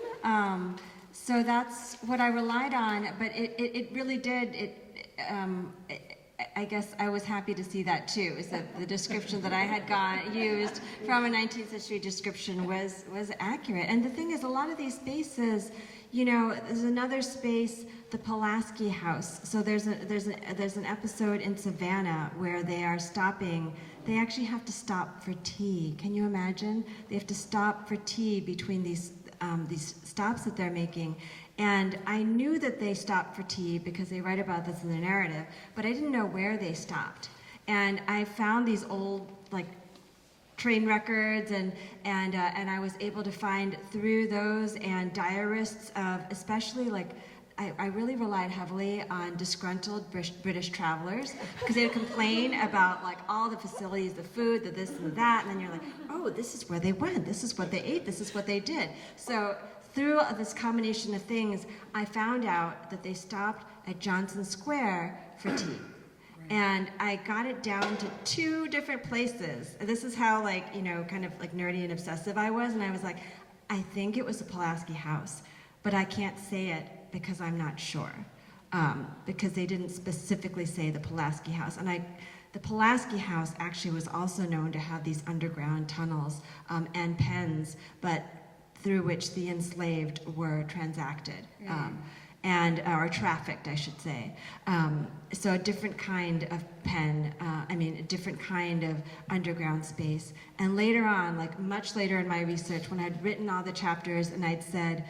so that's what I relied on, but it really did, I guess I was happy to see that too, is that the description that I had used from a 19th century description was accurate. And the thing is, a lot of these spaces, you know, there's another space, the Pulaski House. So there's an episode in Savannah where they are stopping. They actually have to stop for tea. Can you imagine? They have to stop for tea between these stops that they're making. And I knew that they stopped for tea because they write about this in the narrative, but I didn't know where they stopped. And I found these old, like, train records, and I was able to find through those and diarists of, especially, like, I really relied heavily on disgruntled British travelers, because they would complain about, like, all the facilities, the food, the this and that, and then you're like, oh, this is where they went, this is what they ate, this is what they did. So through this combination of things, I found out that they stopped at Johnson Square for tea. And I got it down to 2 different places. This is how, like, you know, kind of like nerdy and obsessive I was. And I was like, I think it was the Pulaski House, but I can't say it because I'm not sure. Because they didn't specifically say the Pulaski House. And the Pulaski House actually was also known to have these underground tunnels and pens, but through which the enslaved were transacted. Or trafficked, I should say. So a different kind of pen, a different kind of underground space. And later on, like much later in my research, when I'd written all the chapters and I'd said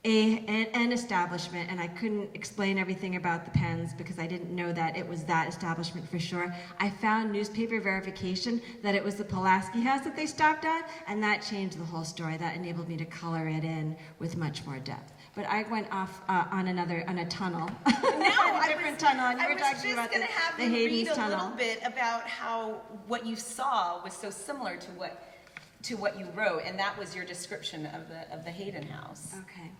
an establishment, and I couldn't explain everything about the pens because I didn't know that it was that establishment for sure, I found newspaper verification that it was the Pulaski House that they stopped at, and that changed the whole story. That enabled me to color it in with much more depth. But I went off on a tunnel, a different tunnel, and you were talking about the Hayden's tunnel. A little bit about how what you saw was so similar to what you wrote, and that was your description of the Hayden house. Okay.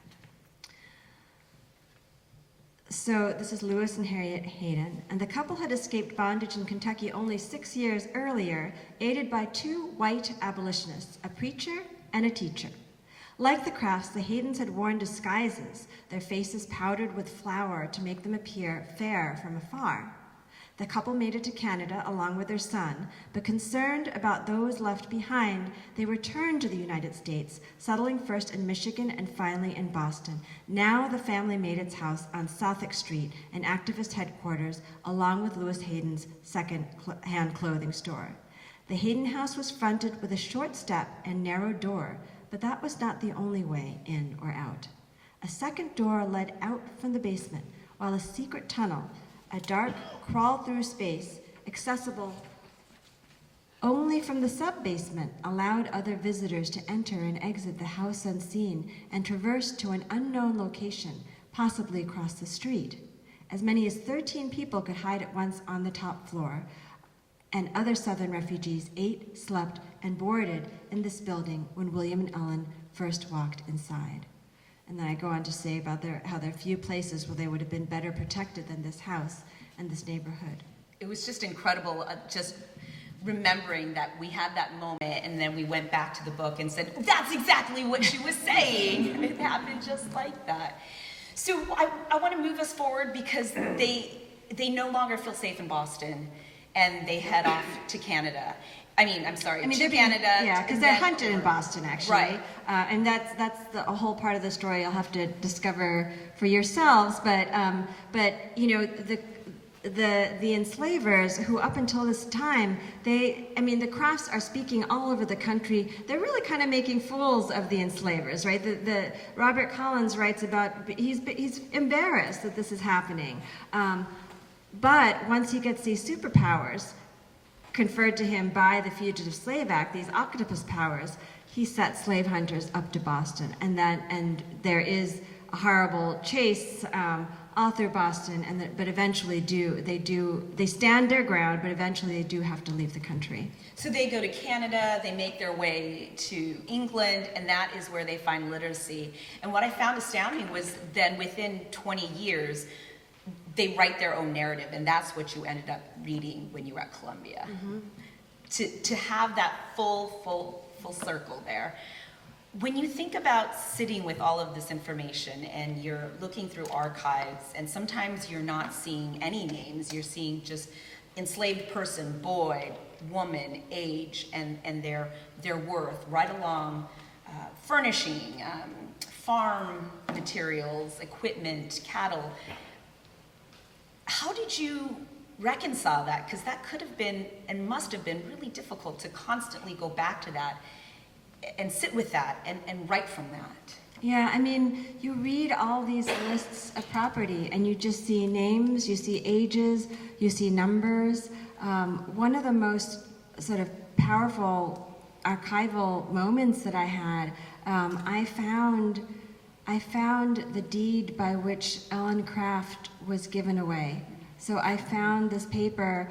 So this is Lewis and Harriet Hayden, and the couple had escaped bondage in Kentucky only 6 years earlier, aided by 2 white abolitionists, a preacher and a teacher. Like the Crafts, the Haydens had worn disguises, their faces powdered with flour to make them appear fair from afar. The couple made it to Canada along with their son, but concerned about those left behind, they returned to the United States, settling first in Michigan and finally in Boston. Now the family made its house on Southwick Street, an activist headquarters, along with Louis Hayden's second-hand clothing store. The Hayden house was fronted with a short step and narrow door, but that was not the only way in or out. A second door led out from the basement, while a secret tunnel, a dark, crawl-through space, accessible only from the sub-basement, allowed other visitors to enter and exit the house unseen and traverse to an unknown location, possibly across the street. As many as 13 people could hide at once on the top floor, and other Southern refugees ate, slept, and boarded in this building when William and Ellen first walked inside. And then I go on to say about how there are few places where they would have been better protected than this house and this neighborhood. It was just incredible, just remembering that we had that moment, and then we went back to the book and said, that's exactly what she was saying. It happened just like that. So I want to move us forward because they no longer feel safe in Boston, and they head off to Canada. To Canada. Yeah, because they're hunted in Boston, actually. Right. And that's a whole part of the story you'll have to discover for yourselves. But you know, the enslavers who up until this time, the Crafts are speaking all over the country. They're really kind of making fools of the enslavers, right? The Robert Collins writes about, he's embarrassed that this is happening. But once he gets these superpowers conferred to him by the Fugitive Slave Act, these octopus powers, he sets slave hunters up to Boston, and there is a horrible chase all through Boston, but eventually they stand their ground, but eventually they do have to leave the country. So they go to Canada, they make their way to England, and that is where they find literacy. And what I found astounding was then within 20 years, they write their own narrative, and that's what you ended up reading when you were at Columbia. Mm-hmm. To have that full circle there. When you think about sitting with all of this information and you're looking through archives, and sometimes you're not seeing any names, you're seeing just enslaved person, boy, woman, age, and their worth, right along furnishing, farm materials, equipment, cattle. How did you reconcile that? Because that could have been and must have been really difficult to constantly go back to that and sit with that and write from that. Yeah, I mean, you read all these lists of property and you just see names, you see ages, you see numbers. One of the most sort of powerful archival moments that I had, I found the deed by which Ellen Craft was given away. So I found this paper,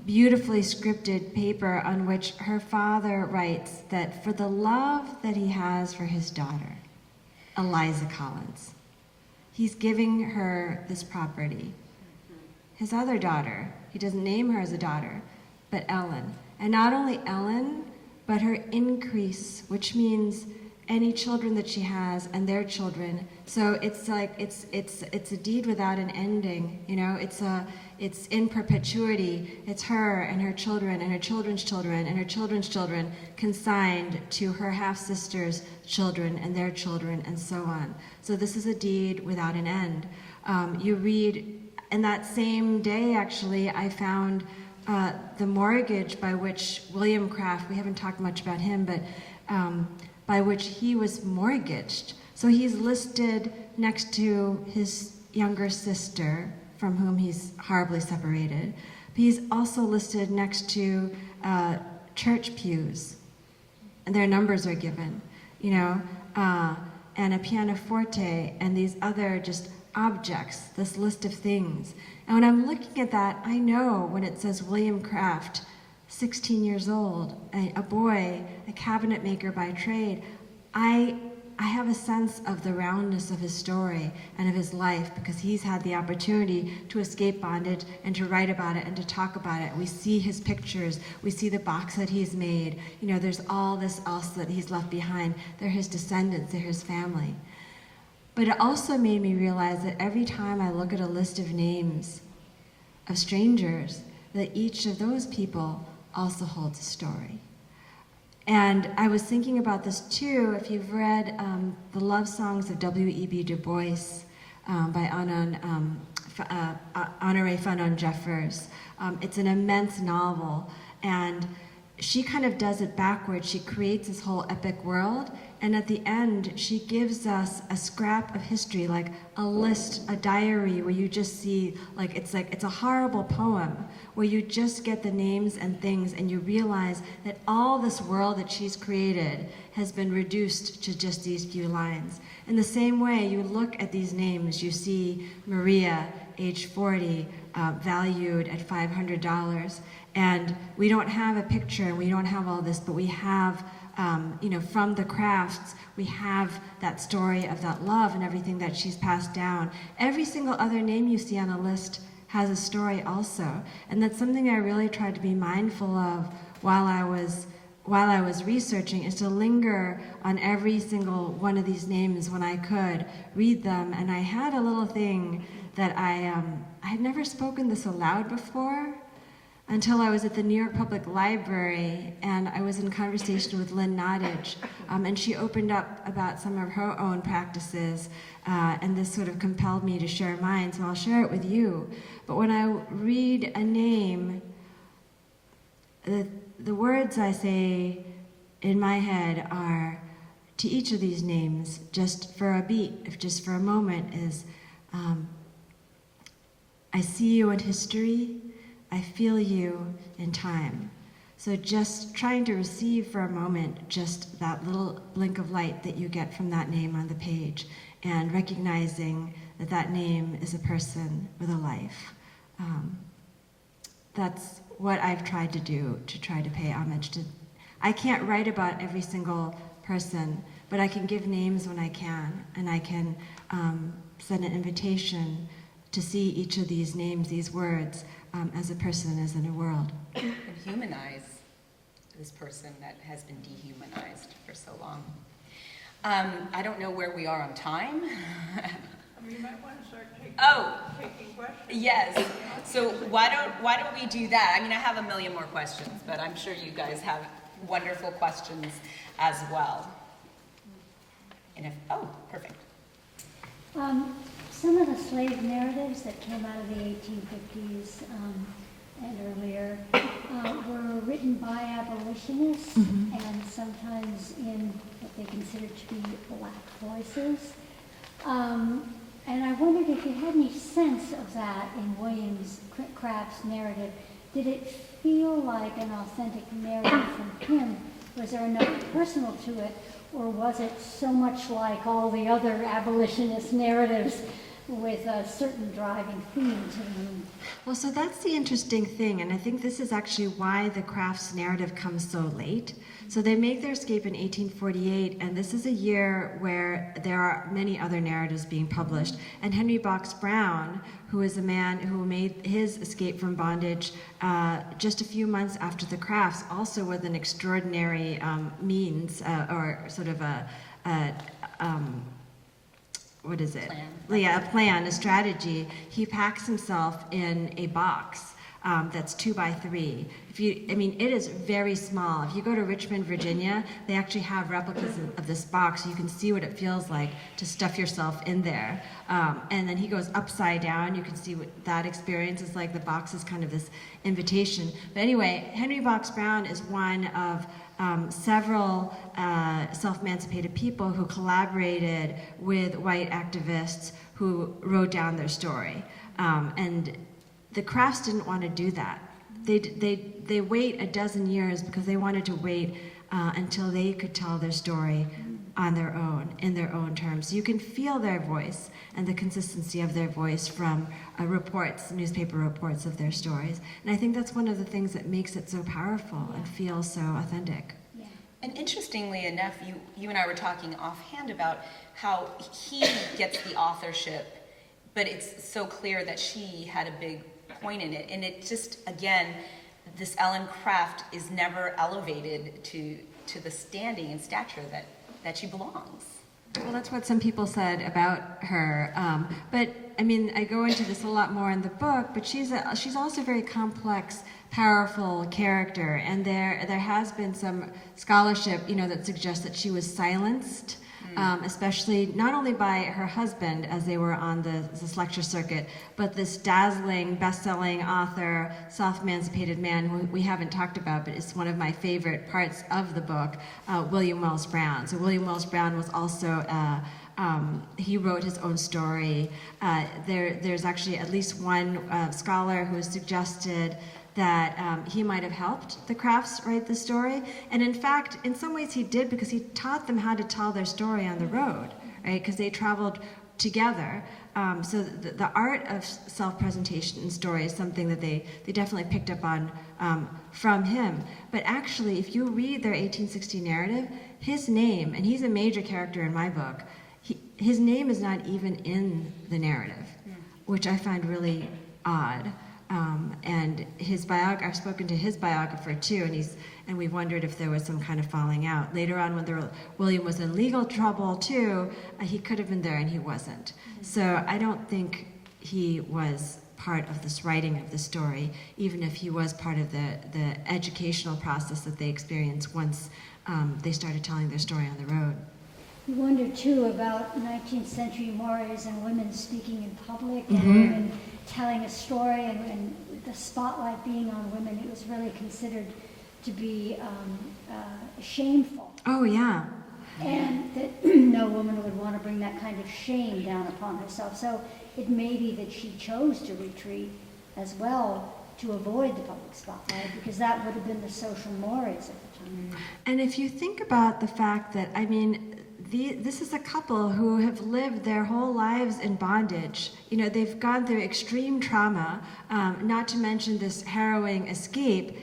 beautifully scripted paper on which her father writes that for the love that he has for his daughter, Eliza Collins, he's giving her this property. His other daughter, he doesn't name her as a daughter, but Ellen. And not only Ellen, but her increase, which means any children that she has and their children. So it's like it's a deed without an ending, you know. It's in perpetuity. It's her and her children and her children's children and her children's children consigned to her half-sister's children and their children and so on. So this is a deed without an end. You read, and that same day actually I found the mortgage by which William Craft, we haven't talked much about him, but by which he was mortgaged. So he's listed next to his younger sister, from whom he's horribly separated. But he's also listed next to church pews, and their numbers are given, you know, and a pianoforte, and these other just objects, this list of things. And when I'm looking at that, I know when it says William Craft, 16 years old, a boy, a cabinet maker by trade, I have a sense of the roundness of his story and of his life because he's had the opportunity to escape bondage and to write about it and to talk about it. We see his pictures, we see the box that he's made. You know, there's all this else that he's left behind. They're his descendants, they're his family. But it also made me realize that every time I look at a list of names of strangers, that each of those people also holds a story. And I was thinking about this too, if you've read the love songs of W.E.B. Du Bois by Honoré Fanon Jeffers. It's an immense novel, and she kind of does it backwards. She creates this whole epic world, and at the end, she gives us a scrap of history, like a list, a diary, where you just see, it's a horrible poem, where you just get the names and things, and you realize that all this world that she's created has been reduced to just these few lines. In the same way, you look at these names, you see Maria, age 40, valued at $500, and we don't have a picture, and we don't have all this, but we have, from the Crafts, we have that story of that love and everything that she's passed down. Every single other name you see on a list has a story also, and that's something I really tried to be mindful of while I was researching, is to linger on every single one of these names when I could, read them, and I had a little thing that I had never spoken this aloud before, until I was at the New York Public Library, and I was in conversation with Lynn Nottage, and she opened up about some of her own practices, and this sort of compelled me to share mine, so I'll share it with you. But when I read a name, the words I say in my head are, to each of these names, just for a beat, if just for a moment, is, I see you in history, I feel you in time. So just trying to receive for a moment just that little blink of light that you get from that name on the page, and recognizing that that name is a person with a life. That's what I've tried to do, to try to pay homage to. I can't write about every single person, but I can give names when I can, and I can send an invitation to see each of these names, these words, as a person is in a world. And humanize. this person that has been dehumanized for so long. I don't know where we are on time. You might want to start taking questions. Yes. So why don't we do that? I mean, I have a million more questions, but I'm sure you guys have wonderful questions as well. And perfect. Some of the slave narratives that came out of the 1850s and earlier were written by abolitionists and sometimes in what they considered to be black voices. And I wondered if you had any sense of that in Williams Craft's narrative. Did it feel like an authentic narrative from him? Was there enough personal to it? Or was it so much like all the other abolitionist narratives with a certain driving theme to them? Well, so that's the interesting thing, and I think this is actually why the Crafts narrative comes so late. So they make their escape in 1848, and this is a year where there are many other narratives being published. And Henry Box Brown, who is a man who made his escape from bondage just a few months after the Crafts, also with an extraordinary means, or sort of what is it? Plan. Yeah, a plan, a strategy. He packs himself in a box that's 2 by 3. It is very small. If you go to Richmond, Virginia, they actually have replicas of this box, so you can see what it feels like to stuff yourself in there. And then he goes upside down. You can see what that experience is like. The box is kind of this invitation. But anyway, Henry Box Brown is one of several self-emancipated people who collaborated with white activists who wrote down their story. And the Crafts didn't want to do that. They wait a dozen years because they wanted to wait until they could tell their story on their own, in their own terms. You can feel their voice and the consistency of their voice from reports, newspaper reports of their stories. And I think that's one of the things that makes it so powerful and feels so authentic. Yeah. And interestingly enough, you and I were talking offhand about how he gets the authorship, but it's so clear that she had a big point in it. And it just, again, this Ellen Craft is never elevated to the standing and stature that she belongs. Well, that's what some people said about her. But I go into this a lot more in the book. But she's also a very complex, powerful character, and there has been some scholarship, that suggests that she was silenced, especially not only by her husband as they were on this lecture circuit, but this dazzling, best-selling author, self-emancipated man who we haven't talked about, but it's one of my favorite parts of the book, William Wells Brown. So William Wells Brown was also he wrote his own story. There's actually at least one scholar who has suggested that he might have helped the Crafts write the story. And in fact, in some ways he did, because he taught them how to tell their story on the road, right? Because they traveled together. So the art of self-presentation in story is something that they definitely picked up on from him. But actually, if you read their 1860 narrative, his name, and he's a major character in my book, his name is not even in the narrative, which I find really odd. And I've spoken to his biographer too, and we've wondered if there was some kind of falling out. Later on, when William was in legal trouble too, he could have been there and he wasn't. So I don't think he was part of this writing of the story, even if he was part of the educational process that they experienced once they started telling their story on the road. We wonder too about 19th century mores and women speaking in public and women telling a story, and the spotlight being on women. It was really considered to be shameful. Oh, yeah. And that no woman would want to bring that kind of shame down upon herself. So it may be that she chose to retreat as well to avoid the public spotlight, because that would have been the social mores at the time. And if you think about the fact that, this is a couple who have lived their whole lives in bondage. They've gone through extreme trauma, not to mention this harrowing escape.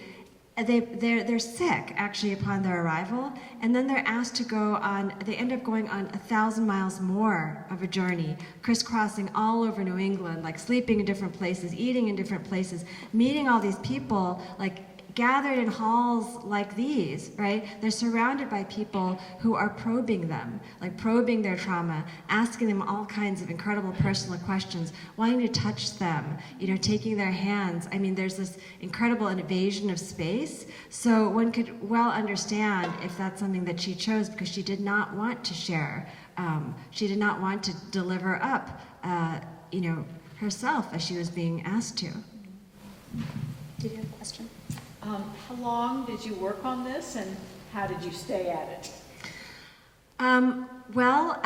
They're sick, actually, upon their arrival, and then they're asked to they end up going on 1,000 miles more of a journey, crisscrossing all over New England, like sleeping in different places, eating in different places, meeting all these people, like gathered in halls like these, right? They're surrounded by people who are probing them, like probing their trauma, asking them all kinds of incredible personal questions, wanting to touch them, taking their hands. I mean, there's this incredible invasion of space. So one could well understand if that's something that she chose, because she did not want to share. She did not want to deliver up, herself as she was being asked to. Did you have a question? How long did you work on this, and how did you stay at it? Well,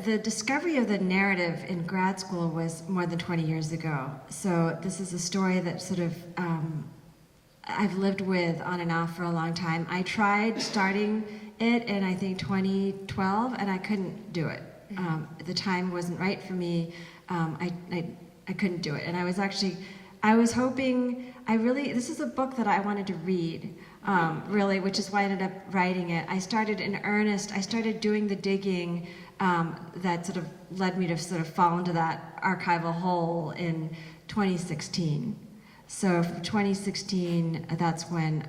the discovery of the narrative in grad school was more than 20 years ago. So this is a story that sort of I've lived with on and off for a long time. I tried starting it in, I think, 2012, and I couldn't do it. The time wasn't right for me. I couldn't do it. And I was hoping, this is a book that I wanted to read, really, which is why I ended up writing it. I started in earnest, I started doing the digging that sort of led me to sort of fall into that archival hole in 2016. So from 2016, that's when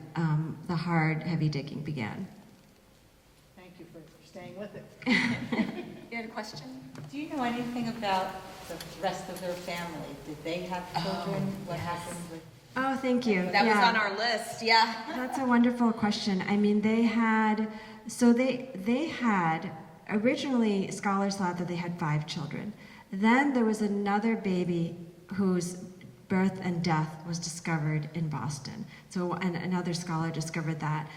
the hard, heavy digging began. Thank you for staying with it. You had a question? Do you know anything about the rest of their family? Did they have children? What happened with? Oh, thank you. That was Yeah. on our list, yeah. That's a wonderful question. I mean, they had, originally scholars thought that they had 5 children. Then there was another baby whose birth and death was discovered in Boston. So another scholar discovered that.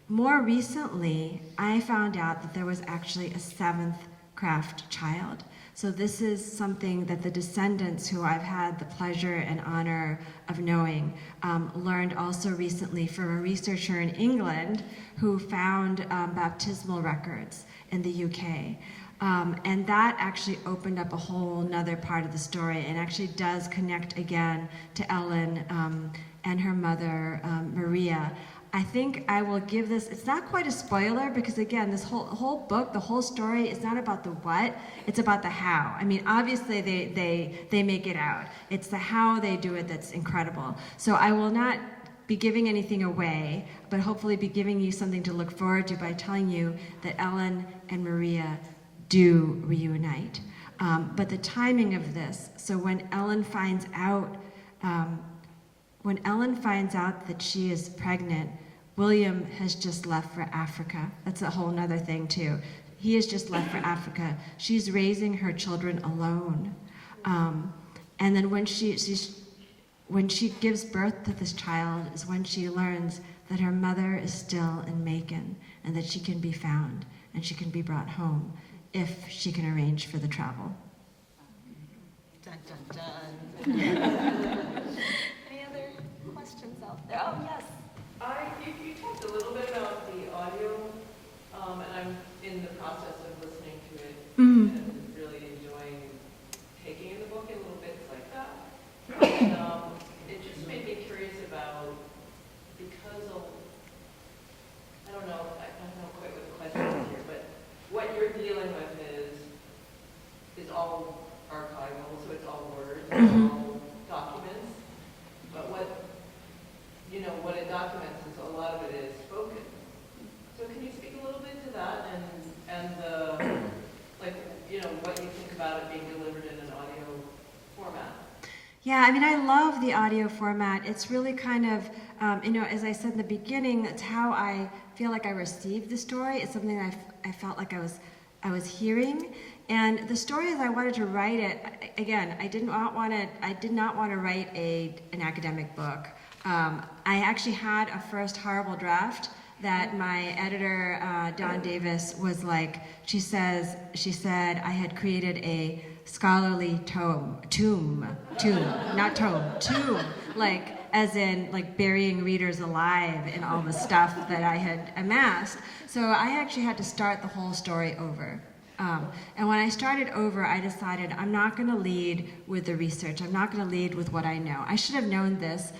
More recently, I found out that there was actually a 7th craft child. So this is something that the descendants who I've had the pleasure and honor of knowing learned also recently from a researcher in England who found baptismal records in the UK. And that actually opened up a whole nother part of the story, and actually does connect again to Ellen and her mother, Maria. I think I will give this, it's not quite a spoiler, because again, this whole book, the whole story is not about the what, it's about the how. I mean, obviously they make it out. It's the how they do it that's incredible. So I will not be giving anything away, but hopefully be giving you something to look forward to by telling you that Ellen and Maria do reunite. But the timing of this, so when Ellen finds out that she is pregnant, William has just left for Africa. That's a whole nother thing too. He has just left for Africa. She's raising her children alone. And then when she gives birth to this child is when she learns that her mother is still in Macon, and that she can be found and she can be brought home if she can arrange for the travel. Dun, dun, dun. Any other questions out there? Oh, yes. You talked a little bit about the audio, and I'm in the process of listening to it and really enjoying taking in the book in little bits like that. And it just made me curious about, because of, I don't know quite what the question is here, but what you're dealing with is all archival, so it's all words, it's all documents. But what it documents is a lot of it is spoken. So can you speak a little bit to that and the, what you think about it being delivered in an audio format? Yeah, I mean, I love the audio format. It's really kind of, as I said in the beginning, it's how I feel like I received the story. It's something I felt like I was hearing. And the story as I wanted to write it, again, I did not want to write an academic book. I actually had a first horrible draft that my editor, Dawn Davis, was like, she said I had created a scholarly tomb, like as in like burying readers alive in all the stuff that I had amassed. So I actually had to start the whole story over. And when I started over, I decided I'm not going to lead with the research. I'm not going to lead with what I know. I should have known this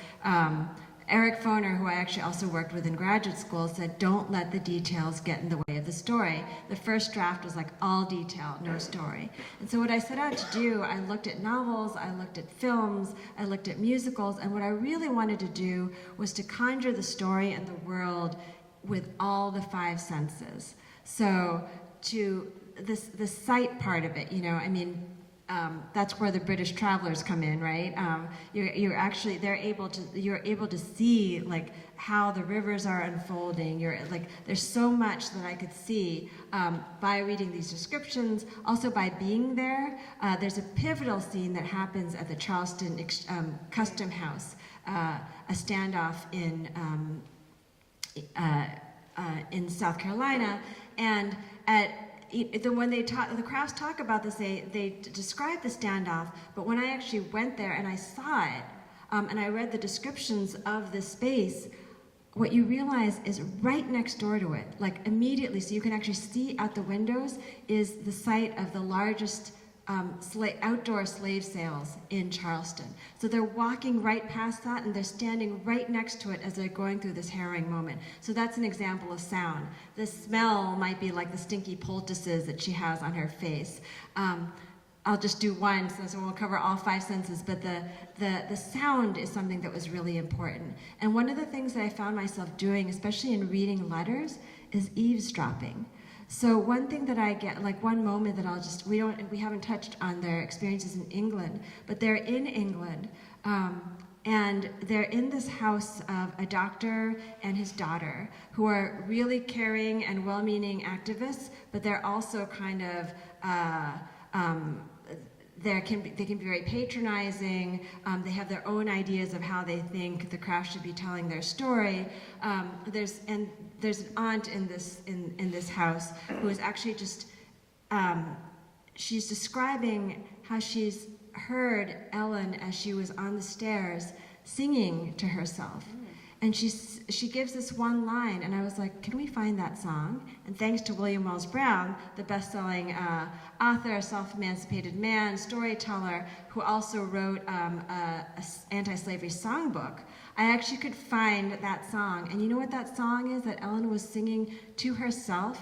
Eric Foner, who I actually also worked with in graduate school, said, don't let the details get in the way of the story. The first draft was like all detail, no story. And so what I set out to do, I looked at novels, I looked at films, I looked at musicals, and what I really wanted to do was to conjure the story and the world with all the five senses. So to the sight part of it, you know, I mean, that's where the British travelers come in, right? You're able to see like how the rivers are unfolding. There's so much that I could see by reading these descriptions, also by being there. There's a pivotal scene that happens at the Charleston Custom House, a standoff in South Carolina, and when the Crafts talk about this, they describe the standoff, but when I actually went there and I saw it, and I read the descriptions of this space, what you realize is right next door to it, like immediately, so you can actually see out the windows, is the site of the largest outdoor slave sales in Charleston. So they're walking right past that and they're standing right next to it as they're going through this harrowing moment. So that's an example of sound. The smell might be like the stinky poultices that she has on her face. I'll just do one, so we'll cover all five senses, but the sound is something that was really important. And one of the things that I found myself doing, especially in reading letters, is eavesdropping. So one thing that I get, like one moment that we haven't touched on their experiences in England, but they're in England, and they're in this house of a doctor and his daughter, who are really caring and well-meaning activists, but they're also kind of, they can be very patronizing. They have their own ideas of how they think the craft should be telling their story. There's an aunt in this house who is actually just she's describing how she's heard Ellen as she was on the stairs singing to herself. And she gives this one line, and I was like, can we find that song? And thanks to William Wells Brown, the best-selling author, self-emancipated man, storyteller, who also wrote an anti-slavery songbook, I actually could find that song. And you know what that song is that Ellen was singing to herself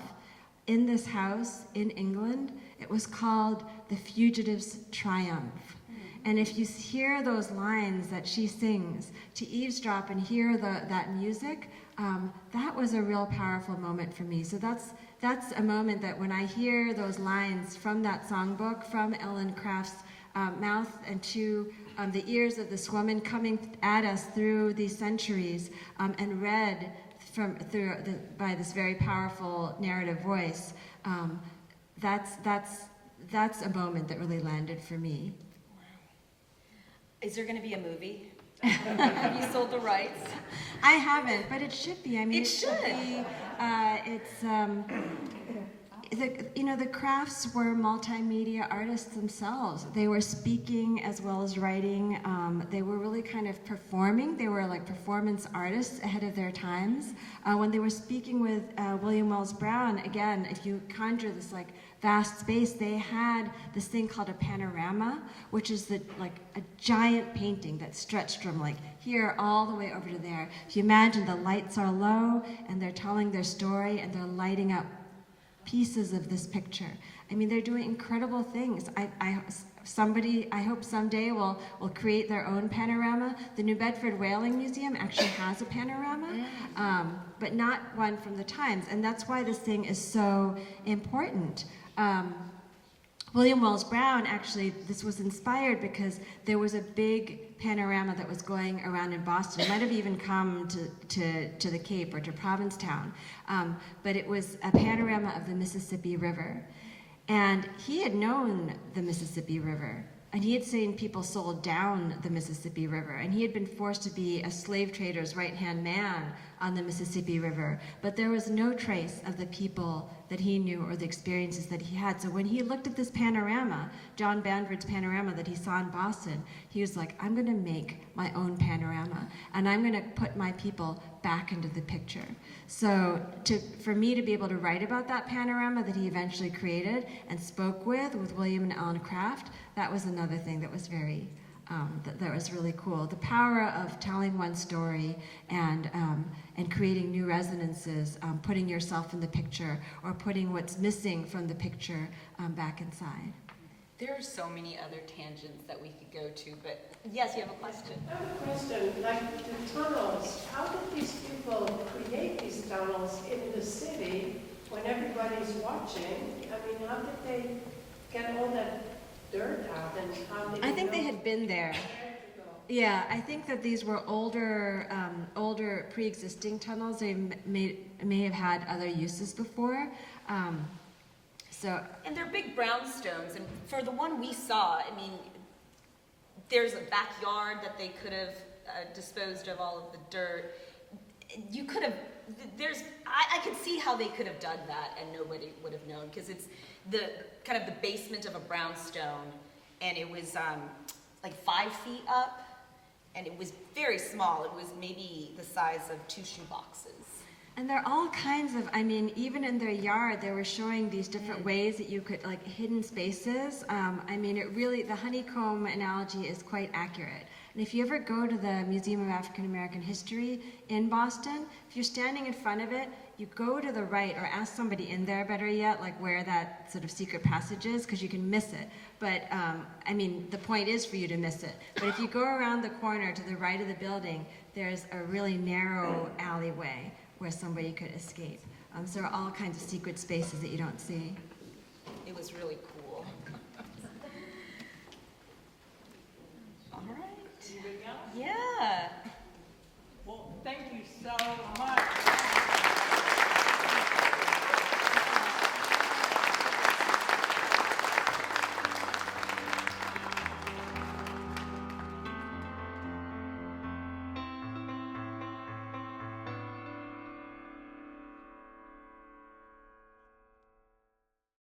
in this house in England? It was called The Fugitive's Triumph. And if you hear those lines that she sings, to eavesdrop and hear that music, that was a real powerful moment for me. So that's a moment that when I hear those lines from that songbook, from Ellen Craft's mouth and to the ears of this woman coming at us through these centuries, and read by this very powerful narrative voice, that's a moment that really landed for me. Is there going to be a movie? Have you sold the rights? I haven't, but it should be. I mean, It should. Be. The Crafts were multimedia artists themselves. They were speaking as well as writing. They were really kind of performing. They were like performance artists ahead of their times. When they were speaking with William Wells Brown, again, if you conjure this like vast space, they had this thing called a panorama, which is like a giant painting that stretched from like here all the way over to there. If you imagine the lights are low and they're telling their story and they're lighting up pieces of this picture. I mean, they're doing incredible things. I hope someday will create their own panorama. The New Bedford Whaling Museum actually has a panorama, but not one from the Times, and that's why this thing is so important. William Wells Brown, actually, this was inspired because there was a big panorama that was going around in Boston. It might have even come to the Cape or to Provincetown, but it was a panorama of the Mississippi River. And he had known the Mississippi River, and he had seen people sold down the Mississippi River, and he had been forced to be a slave trader's right-hand man on the Mississippi River, but there was no trace of the people that he knew or the experiences that he had. So when he looked at this panorama, John Banford's panorama that he saw in Boston, he was like, I'm gonna make my own panorama, and I'm gonna put my people back into the picture. So for me to be able to write about that panorama that he eventually created and spoke with William and Ellen Craft, that was another thing that was very that was really cool. The power of telling one story and creating new resonances, putting yourself in the picture or putting what's missing from the picture back inside. There are so many other tangents that we could go to, but yes, you have a question. I have a question, like the tunnels, how did these people create these tunnels in the city when everybody's watching? I mean, how did they get all that dirt out and how did I think know they had been there. where to go? Yeah, I think that these were older pre-existing tunnels. They may have had other uses before. And they're big brownstones, and for the one we saw, I mean, there's a backyard that they could have disposed of all of the dirt. You could have, I could see how they could have done that and nobody would have known, because it's the kind of the basement of a brownstone, and it was like 5 feet up, and it was very small. It was maybe the size of 2 shoe boxes. And there are all kinds of, I mean, even in their yard, they were showing these different ways that you could, like, hidden spaces. I mean, it really, the honeycomb analogy is quite accurate. And if you ever go to the Museum of African American History in Boston, if you're standing in front of it, you go to the right, or ask somebody in there, better yet, like where that sort of secret passage is, because you can miss it. But, I mean, the point is for you to miss it. But if you go around the corner to the right of the building, there's a really narrow alleyway where somebody could escape. So there are all kinds of secret spaces that you don't see. It was really cool.